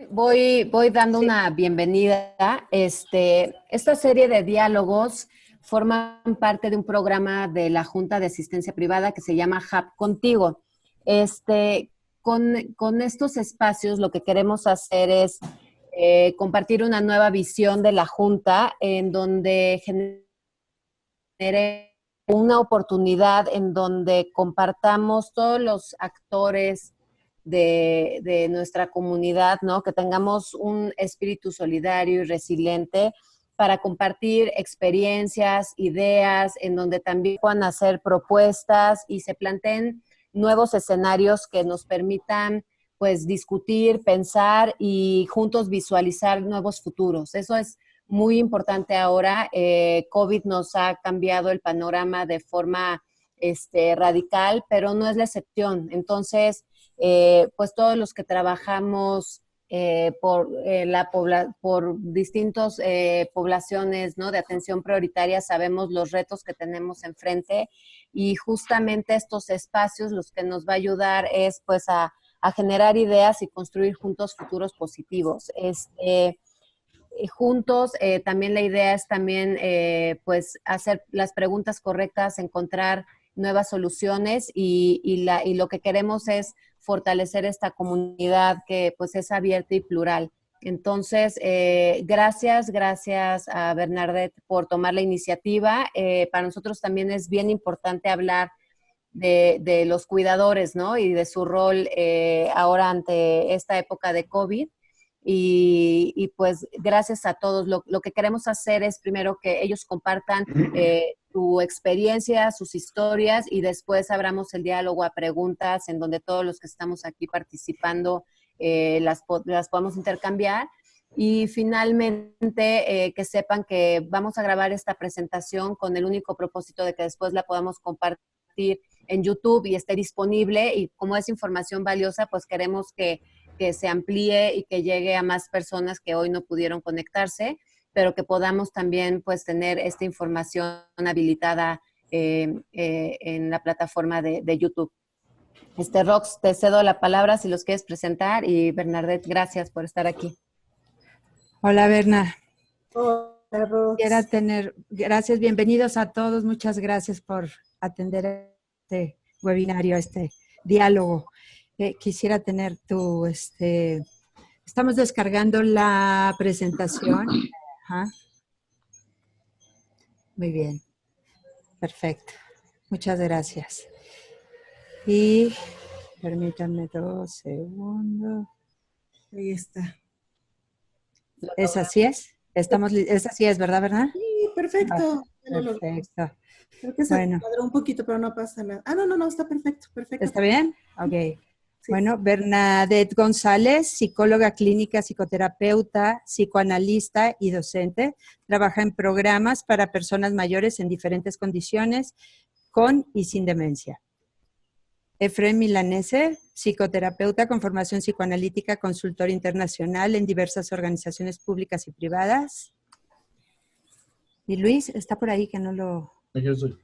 Voy dando Sí. una bienvenida. Esta serie de diálogos forman parte de un programa de la Junta de Asistencia Privada que se llama Hub Contigo. Con estos espacios lo que queremos hacer es compartir una nueva visión de la Junta en donde genere una oportunidad en donde compartamos todos los actores de nuestra comunidad, ¿no? Que tengamos un espíritu solidario y resiliente para compartir experiencias, ideas, en donde también puedan hacer propuestas y se planteen nuevos escenarios que nos permitan pues discutir, pensar y juntos visualizar nuevos futuros. Eso es muy importante ahora. COVID nos ha cambiado el panorama de forma radical, pero no es la excepción. Entonces, pues todos los que trabajamos por distintas poblaciones, ¿no? De atención prioritaria, sabemos los retos que tenemos enfrente y justamente estos espacios los que nos va a ayudar es pues a generar ideas y construir juntos futuros positivos. Juntos, también la idea es también pues hacer las preguntas correctas, encontrar nuevas soluciones y lo que queremos es fortalecer esta comunidad que pues es abierta y plural. Entonces, gracias a Bernadette por tomar la iniciativa. Para nosotros también es bien importante hablar de los cuidadores, ¿no? Y de su rol ahora ante esta época de COVID. Pues gracias a todos. Lo que queremos hacer es primero que ellos compartan su experiencia, sus historias y después abramos el diálogo a preguntas en donde todos los que estamos aquí participando las podamos intercambiar. Y finalmente que sepan que vamos a grabar esta presentación con el único propósito de que después la podamos compartir en YouTube y esté disponible y como es información valiosa, pues queremos que se amplíe y que llegue a más personas que hoy no pudieron conectarse, pero que podamos también pues tener esta información habilitada en la plataforma de YouTube. Rox, te cedo la palabra si los quieres presentar y Bernadette, gracias por estar aquí. Hola, Berna. Hola, Rox. Gracias, bienvenidos a todos. Muchas gracias por atender este webinario, este diálogo. Quisiera tener estamos descargando la presentación. Ajá. Muy bien. Perfecto. Muchas gracias. Y permítanme 2 segundos. Ahí está. ¿Esa sí es? Esa sí es, ¿verdad? Sí, perfecto. Perfecto. Creo que se cuadró un poquito, pero no pasa nada. No, está perfecto. ¿Está bien? Ok. Sí. Bueno, Bernadette González, psicóloga clínica, psicoterapeuta, psicoanalista y docente. Trabaja en programas para personas mayores en diferentes condiciones, con y sin demencia. Efrén Milanese, psicoterapeuta con formación psicoanalítica, consultor internacional en diversas organizaciones públicas y privadas. Y Luis, está por ahí que no lo... Yo soy.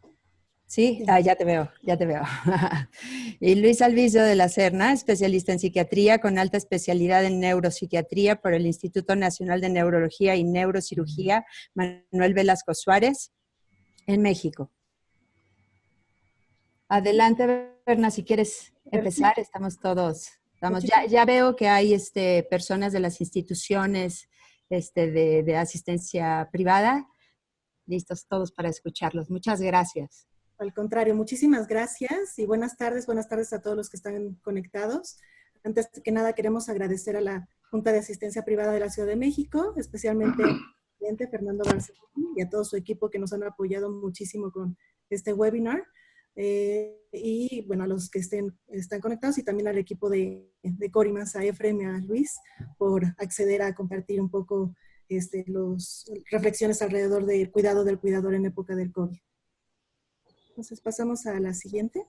Sí, ya te veo. Y Luis Alviso de la Serna, especialista en psiquiatría con alta especialidad en neuropsiquiatría por el Instituto Nacional de Neurología y Neurocirugía Manuel Velasco Suárez, en México. Adelante, Berna, si quieres empezar, estamos todos. Ya veo que hay personas de las instituciones de asistencia privada, listos todos para escucharlos. Muchas gracias. Al contrario, muchísimas gracias y buenas tardes a todos los que están conectados. Antes que nada, queremos agradecer a la Junta de Asistencia Privada de la Ciudad de México, especialmente al presidente Fernando Barcelona y a todo su equipo que nos han apoyado muchísimo con este webinar. Y bueno, a los que están conectados y también al equipo de Corimas, a Efrem y a Luis, por acceder a compartir un poco las reflexiones alrededor del cuidado del cuidador en época del COVID. Entonces pasamos a la siguiente.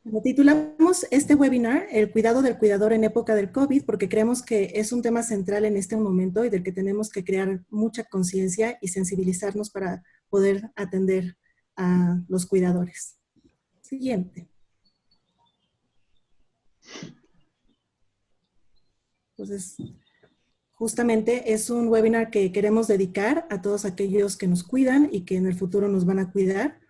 Lo titulamos este webinar, El cuidado del cuidador en época del COVID, porque creemos que es un tema central en este momento y del que tenemos que crear mucha conciencia y sensibilizarnos para poder atender a los cuidadores. Siguiente. Entonces, justamente es un webinar que queremos dedicar a todos aquellos que nos cuidan y que en el futuro nos van a cuidar.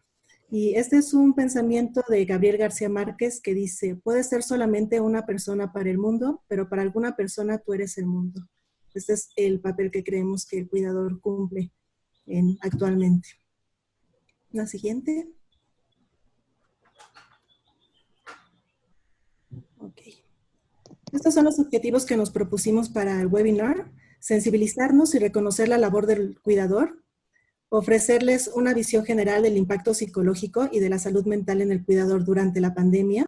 Y este es un pensamiento de Gabriel García Márquez que dice, puedes ser solamente una persona para el mundo, pero para alguna persona tú eres el mundo. Este es el papel que creemos que el cuidador cumple actualmente. La siguiente. Ok. Estos son los objetivos que nos propusimos para el webinar. Sensibilizarnos y reconocer la labor del cuidador. Ofrecerles una visión general del impacto psicológico y de la salud mental en el cuidador durante la pandemia.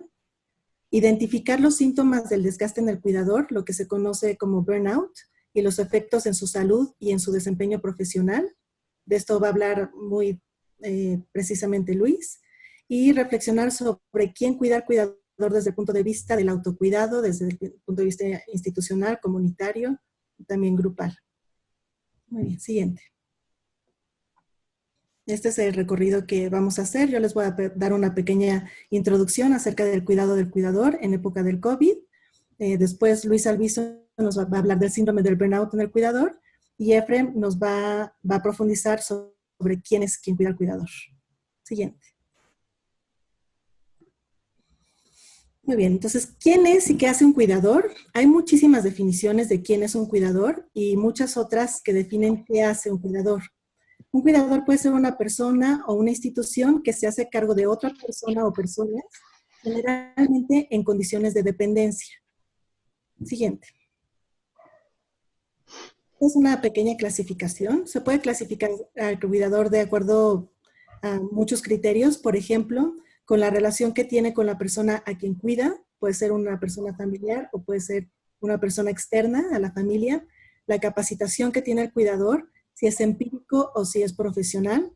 Identificar los síntomas del desgaste en el cuidador, lo que se conoce como burnout, y los efectos en su salud y en su desempeño profesional. De esto va a hablar muy precisamente Luis. Y reflexionar sobre quién cuida al cuidador desde el punto de vista del autocuidado, desde el punto de vista institucional, comunitario y también grupal. Muy bien, siguiente. Este es el recorrido que vamos a hacer. Yo les voy a dar una pequeña introducción acerca del cuidado del cuidador en época del COVID. Después Luis Alviso nos va a hablar del síndrome del burnout en el cuidador y Efrem nos va a profundizar sobre quién es quien cuida al cuidador. Siguiente. Muy bien, entonces, ¿quién es y qué hace un cuidador? Hay muchísimas definiciones de quién es un cuidador y muchas otras que definen qué hace un cuidador. Un cuidador puede ser una persona o una institución que se hace cargo de otra persona o personas, generalmente en condiciones de dependencia. Siguiente. Es una pequeña clasificación. Se puede clasificar al cuidador de acuerdo a muchos criterios. Por ejemplo, con la relación que tiene con la persona a quien cuida. Puede ser una persona familiar o puede ser una persona externa a la familia. La capacitación que tiene el cuidador, si es empírico o si es profesional,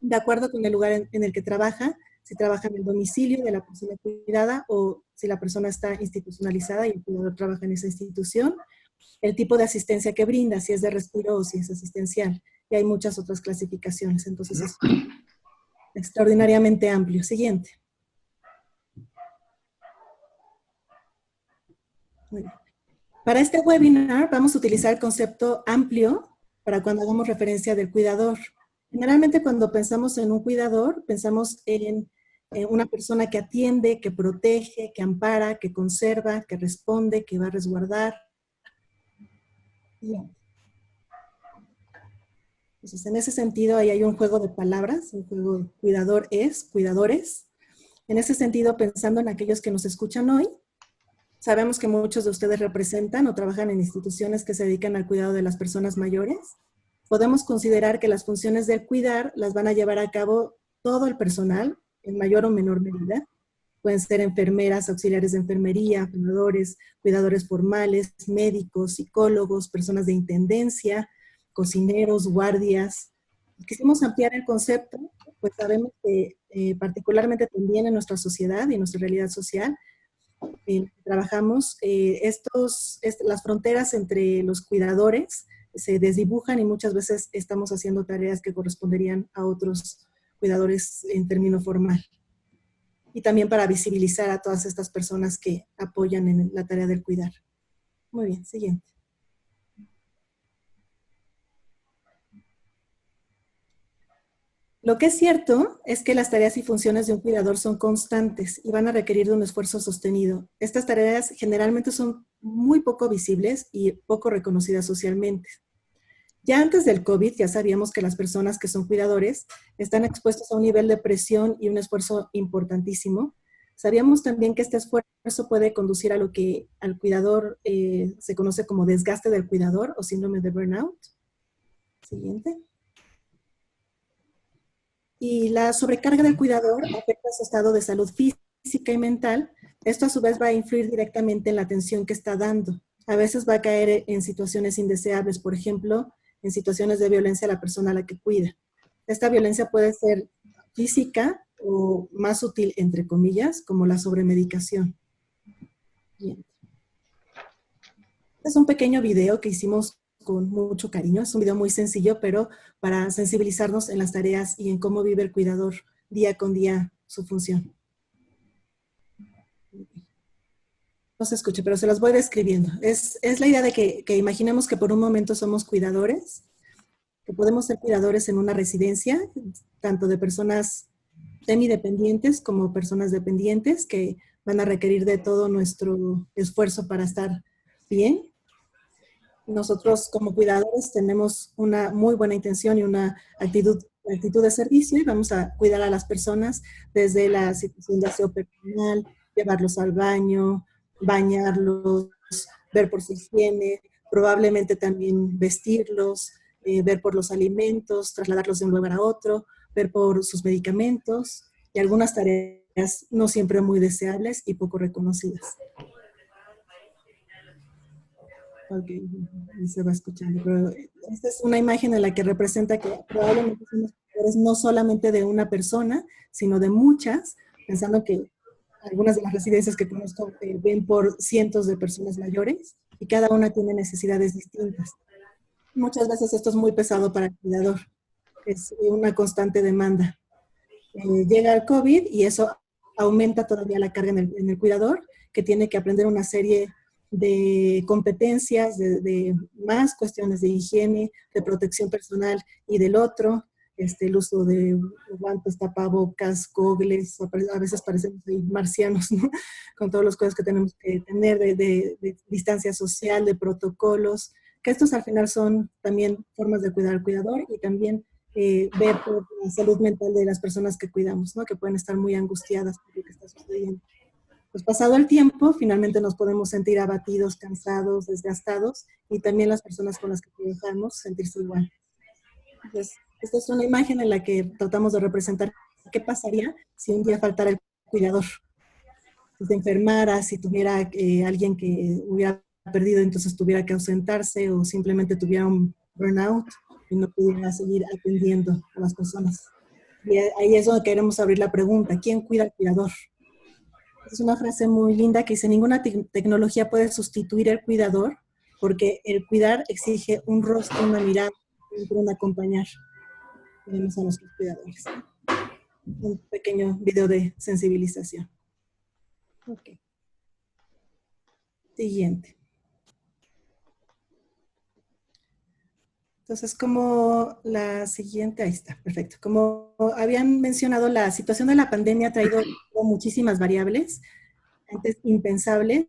de acuerdo con el lugar en el que trabaja, si trabaja en el domicilio de la persona cuidada o si la persona está institucionalizada y el cuidador trabaja en esa institución, el tipo de asistencia que brinda, si es de respiro o si es asistencial, y hay muchas otras clasificaciones, entonces es extraordinariamente amplio. Siguiente. Muy bien. Para este webinar vamos a utilizar el concepto amplio para cuando hagamos referencia del cuidador. Generalmente cuando pensamos en un cuidador, pensamos en una persona que atiende, que protege, que ampara, que conserva, que responde, que va a resguardar. Bien. Entonces, en ese sentido, ahí hay un juego de palabras, un juego de cuidador es, cuidadores. En ese sentido, pensando en aquellos que nos escuchan hoy, sabemos que muchos de ustedes representan o trabajan en instituciones que se dedican al cuidado de las personas mayores. Podemos considerar que las funciones del cuidar las van a llevar a cabo todo el personal, en mayor o menor medida. Pueden ser enfermeras, auxiliares de enfermería, cuidadores formales, médicos, psicólogos, personas de intendencia, cocineros, guardias. Quisimos ampliar el concepto, pues sabemos que particularmente también en nuestra sociedad y en nuestra realidad social, trabajamos, las fronteras entre los cuidadores se desdibujan y muchas veces estamos haciendo tareas que corresponderían a otros cuidadores en término formal. Y también para visibilizar a todas estas personas que apoyan en la tarea del cuidar. Muy bien, siguiente. Lo que es cierto es que las tareas y funciones de un cuidador son constantes y van a requerir de un esfuerzo sostenido. Estas tareas generalmente son muy poco visibles y poco reconocidas socialmente. Ya antes del COVID ya sabíamos que las personas que son cuidadores están expuestas a un nivel de presión y un esfuerzo importantísimo. Sabíamos también que este esfuerzo puede conducir a lo que al cuidador se conoce como desgaste del cuidador o síndrome de burnout. Siguiente. Y la sobrecarga del cuidador afecta su estado de salud física y mental. Esto a su vez va a influir directamente en la atención que está dando. A veces va a caer en situaciones indeseables, por ejemplo, en situaciones de violencia a la persona a la que cuida. Esta violencia puede ser física o más sutil, entre comillas, como la sobremedicación. Bien. Este es un pequeño video que hicimos con mucho cariño. Es un video muy sencillo, pero para sensibilizarnos en las tareas y en cómo vive el cuidador día con día su función. se escuche, pero se los voy describiendo. Es la idea de que imaginemos que por un momento somos cuidadores, que podemos ser cuidadores en una residencia, tanto de personas semidependientes como personas dependientes, que van a requerir de todo nuestro esfuerzo para estar bien. Nosotros como cuidadores tenemos una muy buena intención y una actitud de servicio y vamos a cuidar a las personas desde la situación de aseo personal, llevarlos al baño, bañarlos, ver por su higiene, probablemente también vestirlos, ver por los alimentos, trasladarlos de un lugar a otro, ver por sus medicamentos y algunas tareas no siempre muy deseables y poco reconocidas. Ok, se va escuchando, pero esta es una imagen en la que representa que probablemente somos cuidadores no solamente de una persona, sino de muchas, pensando que algunas de las residencias que conozco ven por cientos de personas mayores y cada una tiene necesidades distintas. Muchas veces esto es muy pesado para el cuidador, es una constante demanda. Llega el COVID y eso aumenta todavía la carga en el cuidador, que tiene que aprender una serie de competencias, de más cuestiones de higiene, de protección personal y del otro, el uso de guantes, tapabocas, gogles, a veces parecemos ahí marcianos, ¿no? Con todas las cosas que tenemos que tener de distancia social, de protocolos, que estos al final son también formas de cuidar al cuidador y también ver por la salud mental de las personas que cuidamos, ¿no? Que pueden estar muy angustiadas por lo que está sucediendo. Pues pasado el tiempo, finalmente nos podemos sentir abatidos, cansados, desgastados y también las personas con las que trabajamos sentirse igual. Entonces, esta es una imagen en la que tratamos de representar qué pasaría si un día faltara el cuidador. Si se enfermara, si tuviera alguien que hubiera perdido, entonces tuviera que ausentarse o simplemente tuviera un burnout y no pudiera seguir atendiendo a las personas. Y ahí es donde queremos abrir la pregunta, ¿quién cuida al cuidador? Es una frase muy linda que dice, ninguna tecnología puede sustituir al cuidador porque el cuidar exige un rostro, una mirada, un acompañar. Tenemos a nuestros cuidadores. Un pequeño video de sensibilización. Ok. Siguiente. Entonces, como la siguiente, ahí está, perfecto. Como habían mencionado, la situación de la pandemia ha traído muchísimas variables, antes impensables,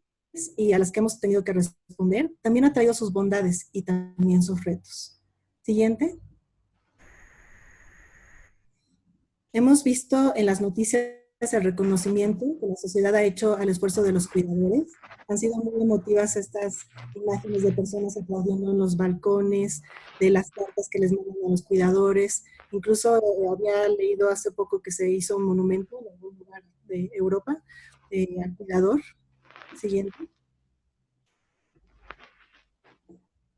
y a las que hemos tenido que responder. También ha traído sus bondades y también sus retos. Siguiente. Hemos visto en las noticias el reconocimiento que la sociedad ha hecho al esfuerzo de los cuidadores. Han sido muy emotivas estas imágenes de personas aplaudiendo en los balcones, de las cartas que les mandan a los cuidadores. Incluso había leído hace poco que se hizo un monumento en algún lugar de Europa al cuidador. Siguiente.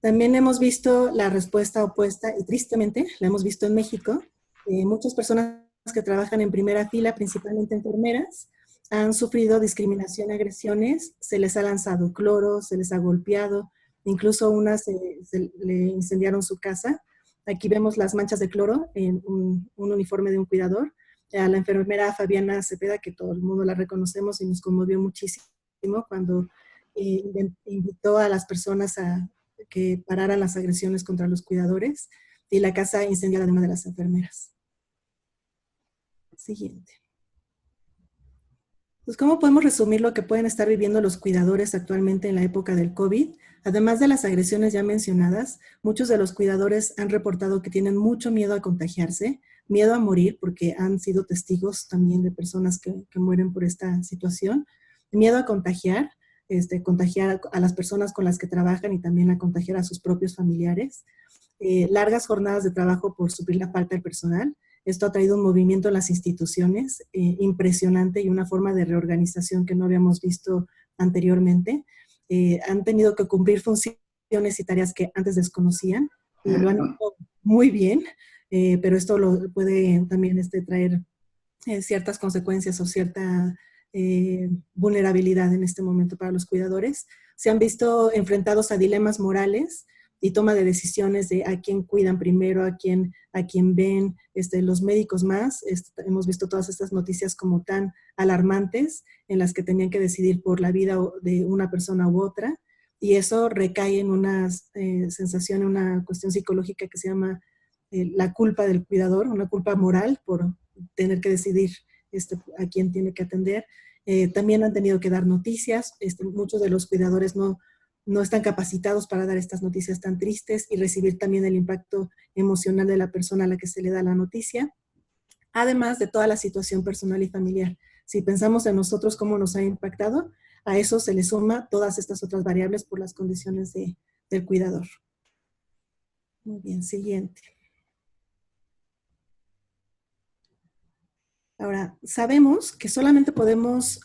También hemos visto la respuesta opuesta y tristemente la hemos visto en México. Muchas personas que trabajan en primera fila, principalmente enfermeras, han sufrido discriminación y agresiones, se les ha lanzado cloro, se les ha golpeado, incluso unas se le incendiaron su casa. Aquí vemos las manchas de cloro en un uniforme de un cuidador. A la enfermera Fabiana Cepeda, que todo el mundo la reconocemos y nos conmovió muchísimo cuando invitó a las personas a que pararan las agresiones contra los cuidadores y la casa incendiada de una de las enfermeras. Siguiente. Pues, ¿cómo podemos resumir lo que pueden estar viviendo los cuidadores actualmente en la época del COVID? Además de las agresiones ya mencionadas, muchos de los cuidadores han reportado que tienen mucho miedo a contagiarse, miedo a morir, porque han sido testigos también de personas que mueren por esta situación, miedo a contagiar, contagiar a las personas con las que trabajan y también a contagiar a sus propios familiares, largas jornadas de trabajo por suplir la falta de personal. Esto ha traído un movimiento en las instituciones impresionante y una forma de reorganización que no habíamos visto anteriormente. Han tenido que cumplir funciones y tareas que antes desconocían y lo han hecho muy bien, pero esto puede también traer ciertas consecuencias o cierta vulnerabilidad en este momento para los cuidadores. Se han visto enfrentados a dilemas morales y toma de decisiones de a quién cuidan primero, a quién ven, los médicos más. Hemos visto todas estas noticias como tan alarmantes en las que tenían que decidir por la vida de una persona u otra, y eso recae en una sensación, en una cuestión psicológica que se llama la culpa del cuidador, una culpa moral por tener que decidir a quién tiene que atender. También han tenido que dar noticias. Muchos de los cuidadores no están capacitados para dar estas noticias tan tristes y recibir también el impacto emocional de la persona a la que se le da la noticia, además de toda la situación personal y familiar. Si pensamos en nosotros cómo nos ha impactado, a eso se le suma todas estas otras variables por las condiciones del cuidador. Muy bien, siguiente. Ahora, sabemos que solamente podemos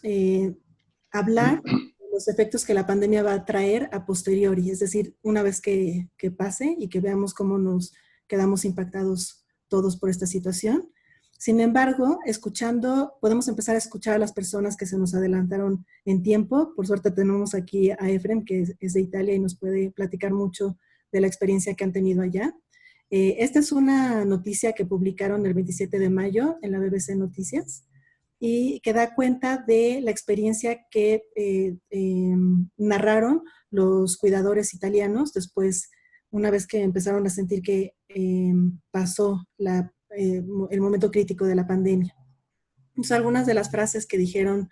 hablar de los efectos que la pandemia va a traer a posteriori, es decir, una vez que pase y que veamos cómo nos quedamos impactados todos por esta situación. Sin embargo, podemos empezar a escuchar a las personas que se nos adelantaron en tiempo. Por suerte tenemos aquí a Efrem, que es de Italia y nos puede platicar mucho de la experiencia que han tenido allá. Esta es una noticia que publicaron el 27 de mayo en la BBC Noticias y que da cuenta de la experiencia que narraron los cuidadores italianos después, una vez que empezaron a sentir que pasó el momento crítico de la pandemia. Entonces, algunas de las frases que dijeron,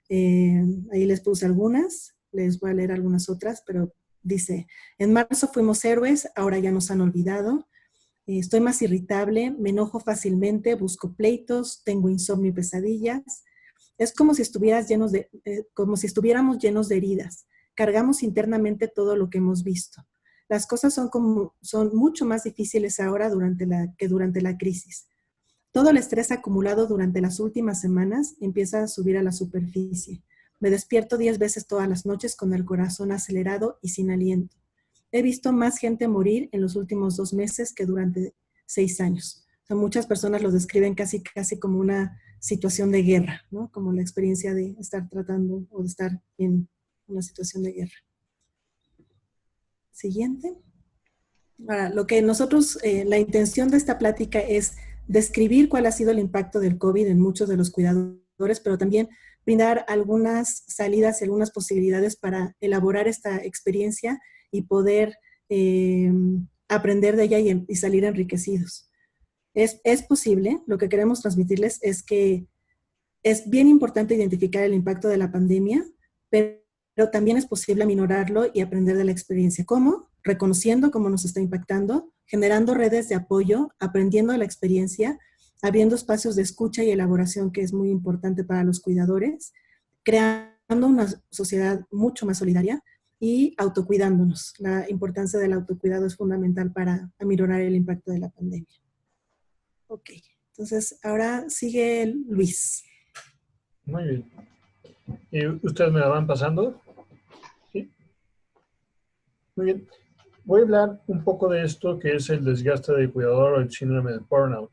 ahí les puse algunas, les voy a leer algunas otras, pero dice: en marzo fuimos héroes, ahora ya nos han olvidado. Estoy más irritable, me enojo fácilmente, busco pleitos, tengo insomnio y pesadillas. Es como si estuviéramos llenos de heridas. Cargamos internamente todo lo que hemos visto. Las cosas son mucho más difíciles ahora que durante la crisis. Todo el estrés acumulado durante las últimas semanas empieza a subir a la superficie. Me despierto 10 veces todas las noches con el corazón acelerado y sin aliento. He visto más gente morir en los últimos 2 meses que durante 6 años. O sea, muchas personas lo describen casi como una situación de guerra, ¿no? Como la experiencia de estar tratando o de estar en una situación de guerra. Siguiente. Ahora, lo que nosotros, la intención de esta plática es describir cuál ha sido el impacto del COVID en muchos de los cuidadores, pero también brindar algunas salidas y algunas posibilidades para elaborar esta experiencia y poder aprender de ella y salir enriquecidos. Es posible, lo que queremos transmitirles es que es bien importante identificar el impacto de la pandemia, pero también es posible aminorarlo y aprender de la experiencia. ¿Cómo? Reconociendo cómo nos está impactando, generando redes de apoyo, aprendiendo de la experiencia, abriendo espacios de escucha y elaboración, que es muy importante para los cuidadores, creando una sociedad mucho más solidaria y autocuidándonos. La importancia del autocuidado es fundamental para aminorar el impacto de la pandemia. Ok, entonces ahora sigue Luis. Muy bien. ¿Ustedes me la van pasando? ¿Sí? Muy bien. Voy a hablar un poco de esto que es el desgaste del cuidador o el síndrome de burnout.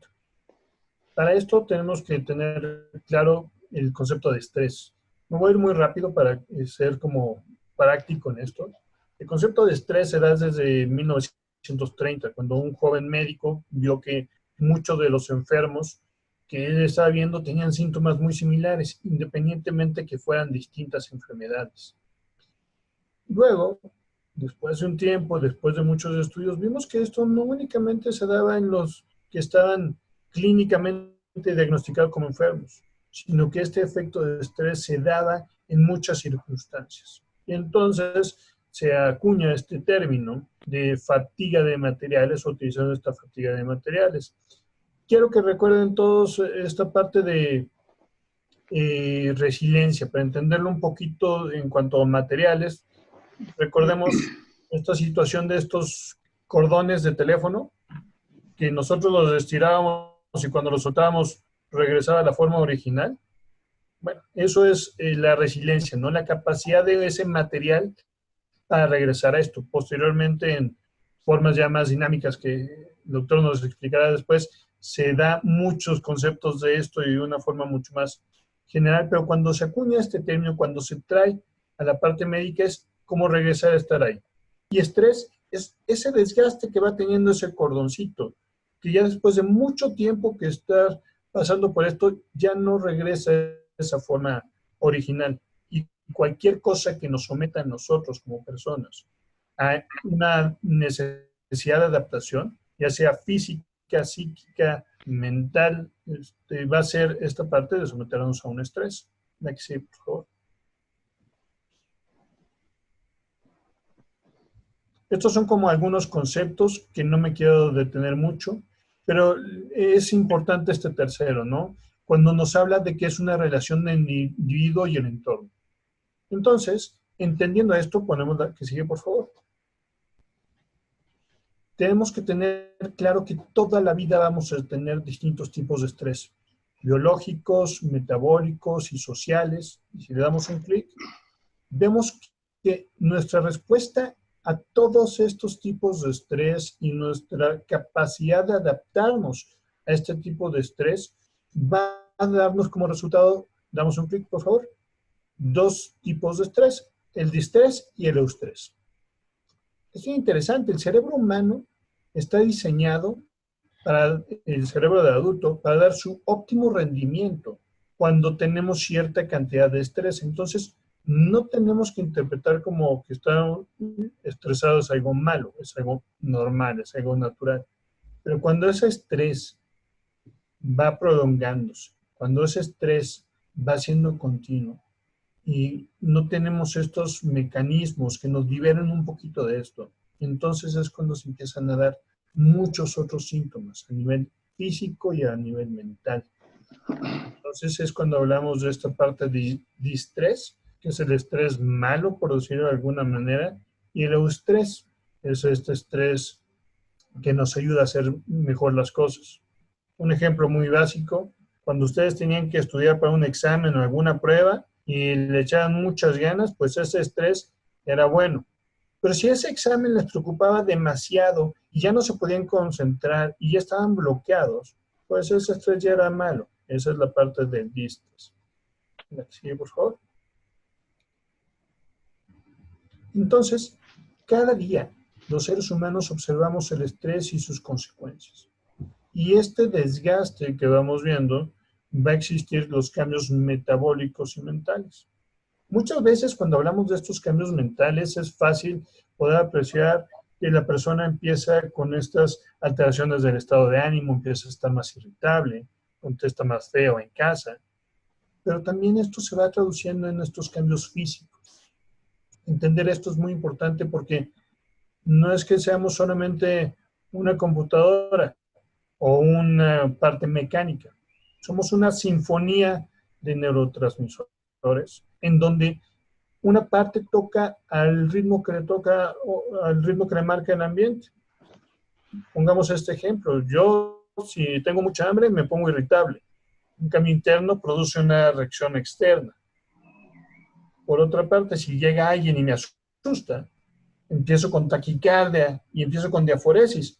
Para esto tenemos que tener claro el concepto de estrés. Me voy a ir muy rápido para ser como práctico en esto. El concepto de estrés se da desde 1930, cuando un joven médico vio que muchos de los enfermos que él estaba viendo tenían síntomas muy similares, independientemente que fueran distintas enfermedades. Luego, después de un tiempo, después de muchos estudios, vimos que esto no únicamente se daba en los que estaban clínicamente diagnosticados como enfermos, sino que este efecto de estrés se daba en muchas circunstancias. Y entonces se acuña este término de fatiga de materiales, utilizando esta fatiga de materiales. Quiero que recuerden todos esta parte de resiliencia, para entenderlo un poquito en cuanto a materiales. Recordemos esta situación de estos cordones de teléfono, que nosotros los estirábamos y cuando los soltábamos regresaba a la forma original. Bueno, eso es la resiliencia, ¿no? La capacidad de ese material para regresar a esto. Posteriormente, en formas ya más dinámicas que el doctor nos explicará después, se da muchos conceptos de esto y de una forma mucho más general, pero cuando se acuña este término, cuando se trae a la parte médica, es cómo regresar a estar ahí. Y estrés es ese desgaste que va teniendo ese cordoncito, que ya después de mucho tiempo que estás pasando por esto, ya no regresa a esa forma original. Y cualquier cosa que nos someta a nosotros como personas a una necesidad de adaptación, ya sea física, psíquica, mental, va a ser esta parte de someternos a un estrés. La que sí, por favor. Estos son como algunos conceptos que no me quiero detener mucho, pero es importante este tercero, ¿no? Cuando nos habla de que es una relación del individuo y el entorno. Entonces, entendiendo esto, ponemos la que sigue, por favor. Tenemos que tener claro que toda la vida vamos a tener distintos tipos de estrés, biológicos, metabólicos y sociales. Y si le damos un clic, vemos que nuestra respuesta a todos estos tipos de estrés y nuestra capacidad de adaptarnos a este tipo de estrés va a darnos como resultado, damos un clic por favor, dos tipos de estrés, el distrés y el eustrés. Es muy interesante, el cerebro humano está diseñado para el cerebro del adulto para dar su óptimo rendimiento cuando tenemos cierta cantidad de estrés. Entonces, no tenemos que interpretar como que estar estresado es algo malo, es algo normal, es algo natural. Pero cuando ese estrés va prolongándose, cuando ese estrés va siendo continuo y no tenemos estos mecanismos que nos liberan un poquito de esto, entonces es cuando se empiezan a dar muchos otros síntomas a nivel físico y a nivel mental. Entonces es cuando hablamos de esta parte de distrés, que es el estrés malo, por decirlo de alguna manera, y el eustrés es este estrés que nos ayuda a hacer mejor las cosas. Un ejemplo muy básico, cuando ustedes tenían que estudiar para un examen o alguna prueba y le echaban muchas ganas, pues ese estrés era bueno. Pero si ese examen les preocupaba demasiado y ya no se podían concentrar y ya estaban bloqueados, pues ese estrés ya era malo. Esa es la parte del distrés. La que sigue, por favor. Entonces, cada día los seres humanos observamos el estrés y sus consecuencias. Y este desgaste que vamos viendo, va a existir los cambios metabólicos y mentales. Muchas veces cuando hablamos de estos cambios mentales es fácil poder apreciar que la persona empieza con estas alteraciones del estado de ánimo, empieza a estar más irritable, contesta más feo en casa, pero también esto se va traduciendo en estos cambios físicos. Entender esto es muy importante porque no es que seamos solamente una computadora o una parte mecánica. Somos una sinfonía de neurotransmisores en donde una parte toca al ritmo que le toca, al ritmo que le marca el ambiente. Pongamos este ejemplo. Yo, si tengo mucha hambre, me pongo irritable. Un cambio interno produce una reacción externa. Por otra parte, si llega alguien y me asusta, empiezo con taquicardia y empiezo con diaforesis.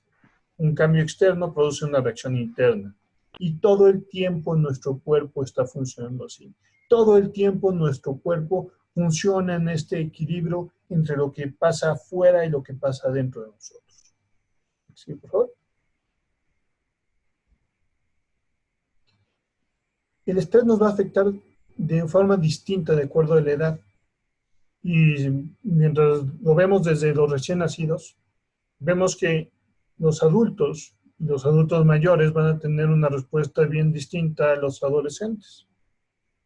Un cambio externo produce una reacción interna. Y todo el tiempo nuestro cuerpo está funcionando así. Todo el tiempo nuestro cuerpo funciona en este equilibrio entre lo que pasa afuera y lo que pasa dentro de nosotros. ¿Sí, por favor? El estrés nos va a afectar de forma distinta de acuerdo a la edad. Y mientras lo vemos desde los recién nacidos, vemos que los adultos mayores van a tener una respuesta bien distinta a los adolescentes.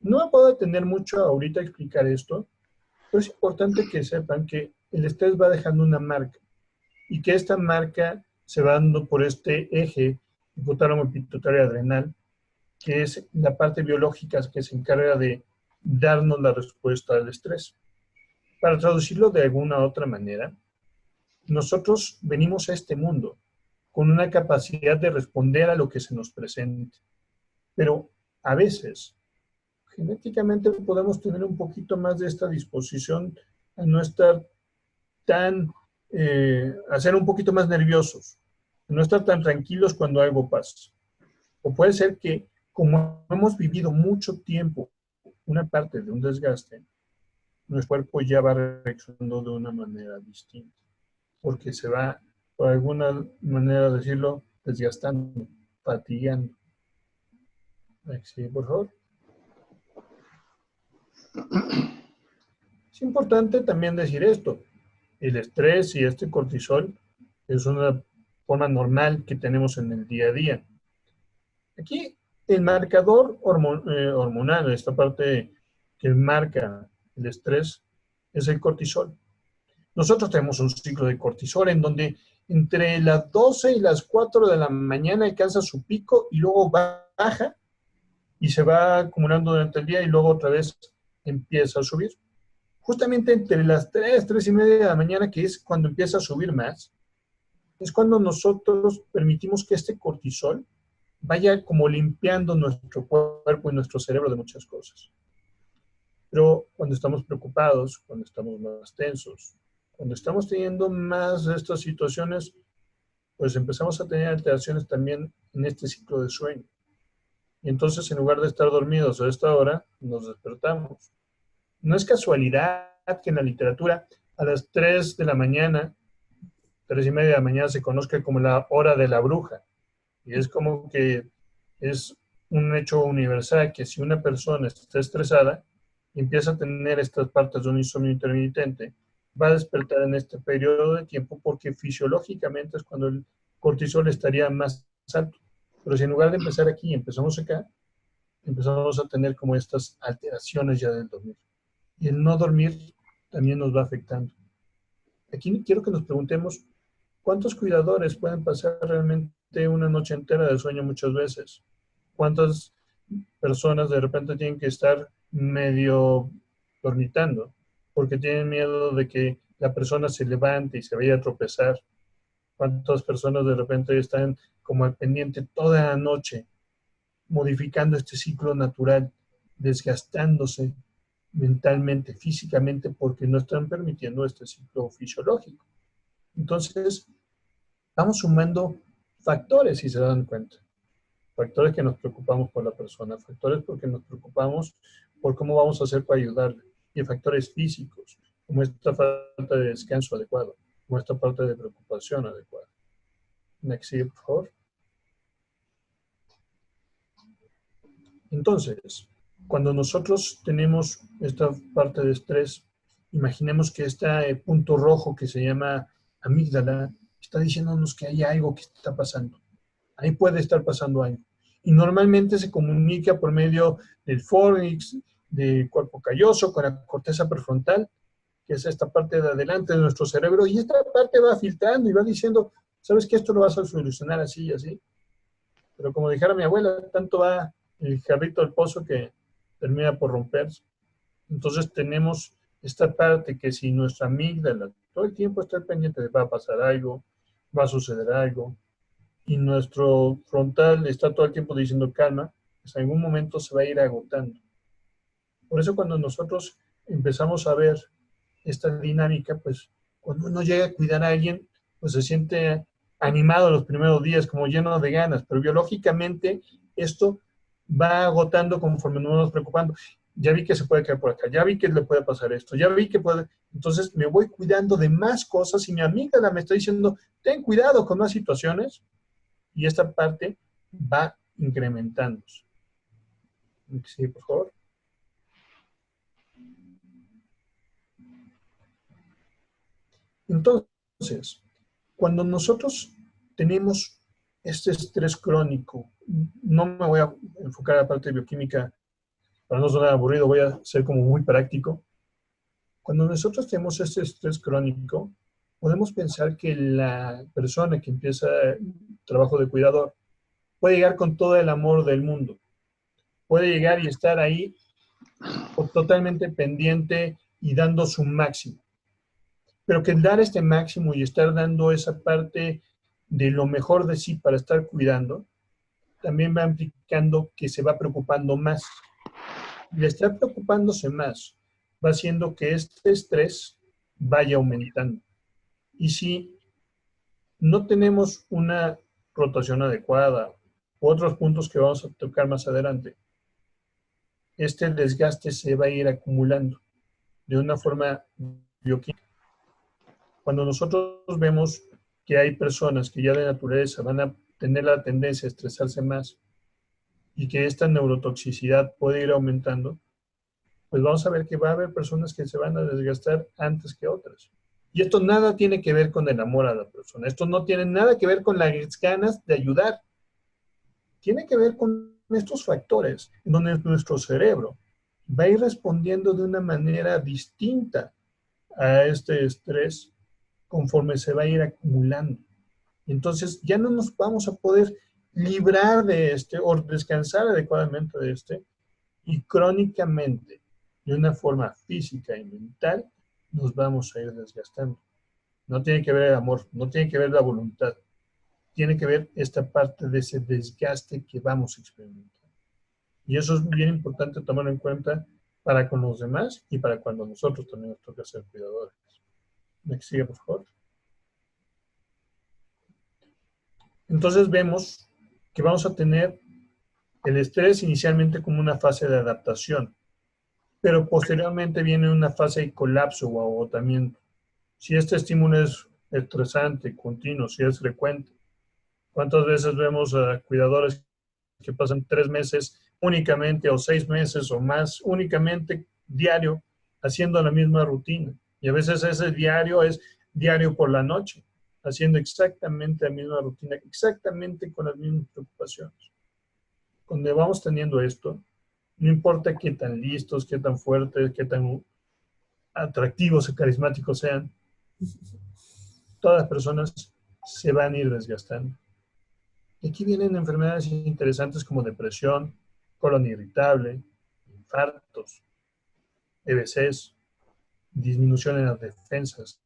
No me puedo detener mucho ahorita a explicar esto, pero es importante que sepan que el estrés va dejando una marca y que esta marca se va dando por este eje hipotálamo pituitario adrenal, que es la parte biológica que se encarga de darnos la respuesta al estrés. Para traducirlo de alguna otra manera, nosotros venimos a este mundo con una capacidad de responder a lo que se nos presente. Pero a veces, genéticamente podemos tener un poquito más de esta disposición a no estar tan, a ser un poquito más nerviosos, a no estar tan tranquilos cuando algo pasa. O puede ser que, como hemos vivido mucho tiempo una parte de un desgaste, nuestro cuerpo ya va reaccionando de una manera distinta. porque se va, por alguna manera de decirlo, desgastando, fatigando. Sí, por favor. Es importante también decir esto. El estrés y este cortisol es una forma normal que tenemos en el día a día. Aquí el marcador hormonal, esta parte que marca el estrés, es el cortisol. Nosotros tenemos un ciclo de cortisol en donde entre las 12 y las 4 de la mañana alcanza su pico y luego baja y se va acumulando durante el día y luego otra vez empieza a subir. Justamente entre las 3, 3 y media de la mañana, que es cuando empieza a subir más, es cuando nosotros permitimos que este cortisol vaya como limpiando nuestro cuerpo y nuestro cerebro de muchas cosas. Pero cuando estamos preocupados, cuando estamos más tensos, cuando estamos teniendo más de estas situaciones, pues empezamos a tener alteraciones también en este ciclo de sueño. Y entonces, en lugar de estar dormidos a esta hora, nos despertamos. No es casualidad que en la literatura a las 3 de la mañana, 3 y media de la mañana, se conozca como la hora de la bruja. Y es como que es un hecho universal que si una persona está estresada y empieza a tener estas partes de un insomnio intermitente, va a despertar en este periodo de tiempo porque fisiológicamente es cuando el cortisol estaría más alto. Pero si en lugar de empezar aquí empezamos acá, empezamos a tener como estas alteraciones ya del dormir. Y el no dormir también nos va afectando. Aquí quiero que nos preguntemos, ¿cuántos cuidadores pueden pasar realmente una noche entera de sueño muchas veces? ¿Cuántas personas de repente tienen que estar medio dormitando porque tienen miedo de que la persona se levante y se vaya a tropezar? ¿Cuántas personas de repente están como al pendiente toda la noche, modificando este ciclo natural, desgastándose mentalmente, físicamente, porque no están permitiendo este ciclo fisiológico? Entonces, vamos sumando factores, si se dan cuenta. Factores que nos preocupamos por la persona, factores porque nos preocupamos por cómo vamos a hacer para ayudarle, y factores físicos, como esta falta de descanso adecuado, como esta falta de preocupación adecuada. Next, por favor. Entonces, cuando nosotros tenemos esta parte de estrés, imaginemos que este punto rojo que se llama amígdala está diciéndonos que hay algo que está pasando. Ahí puede estar pasando algo. Y normalmente se comunica por medio del fornix, del cuerpo calloso, con la corteza prefrontal, que es esta parte de adelante de nuestro cerebro, y esta parte va filtrando y va diciendo, ¿sabes que esto lo vas a solucionar así y así? Pero como dijera mi abuela, tanto va el jarrito del pozo que termina por romperse. Entonces tenemos esta parte que si nuestra amígdala todo el tiempo está pendiente de va a pasar algo, va a suceder algo, y nuestro frontal está todo el tiempo diciendo calma, pues en algún momento se va a ir agotando. Por eso cuando nosotros empezamos a ver esta dinámica, pues cuando uno llega a cuidar a alguien, pues se siente animado los primeros días, como lleno de ganas, pero biológicamente esto va agotando conforme nos vamos preocupando. Ya vi que se puede caer por acá, ya vi que le puede pasar esto, ya vi que puede... Entonces me voy cuidando de más cosas y mi amígdala me está diciendo, ten cuidado con más situaciones, y esta parte va incrementándose. Sí, por favor. Entonces, cuando nosotros tenemos este estrés crónico, no me voy a enfocar en la parte de bioquímica para no sonar aburrido, voy a ser como muy práctico. Cuando nosotros tenemos este estrés crónico, podemos pensar que la persona que empieza el trabajo de cuidador puede llegar con todo el amor del mundo. Puede llegar y estar ahí totalmente pendiente y dando su máximo. Pero que el dar este máximo y estar dando esa parte de lo mejor de sí para estar cuidando, también va implicando que se va preocupando más. Y el estar preocupándose más va haciendo que este estrés vaya aumentando. Y si no tenemos una rotación adecuada u otros puntos que vamos a tocar más adelante, este desgaste se va a ir acumulando de una forma bioquímica. Cuando nosotros vemos que hay personas que ya de naturaleza van a tener la tendencia a estresarse más y que esta neurotoxicidad puede ir aumentando, pues vamos a ver que va a haber personas que se van a desgastar antes que otras. Y esto nada tiene que ver con el amor a la persona. Esto no tiene nada que ver con las ganas de ayudar. Tiene que ver con estos factores en donde nuestro cerebro va a ir respondiendo de una manera distinta a este estrés conforme se va a ir acumulando. Entonces ya no nos vamos a poder librar de este o descansar adecuadamente de este, y crónicamente, de una forma física y mental, nos vamos a ir desgastando. No tiene que ver el amor, no tiene que ver la voluntad, tiene que ver esta parte de ese desgaste que vamos a experimentar. Y eso es bien importante tomarlo en cuenta para con los demás y para cuando nosotros también nos toca ser cuidadores. ¿Me sigue, por favor? Entonces vemos que vamos a tener el estrés inicialmente como una fase de adaptación, pero posteriormente viene una fase de colapso o agotamiento. Si este estímulo es estresante, continuo, si es frecuente. ¿Cuántas veces vemos a cuidadores que pasan 3 meses únicamente o 6 meses o más únicamente diario haciendo la misma rutina? Y a veces ese diario es diario por la noche, haciendo exactamente la misma rutina, exactamente con las mismas preocupaciones. Cuando vamos teniendo esto, no importa qué tan listos, qué tan fuertes, qué tan atractivos y carismáticos sean, todas las personas se van a ir desgastando. Y aquí vienen enfermedades interesantes como depresión, colon irritable, infartos, EBCs, disminución en las defensas,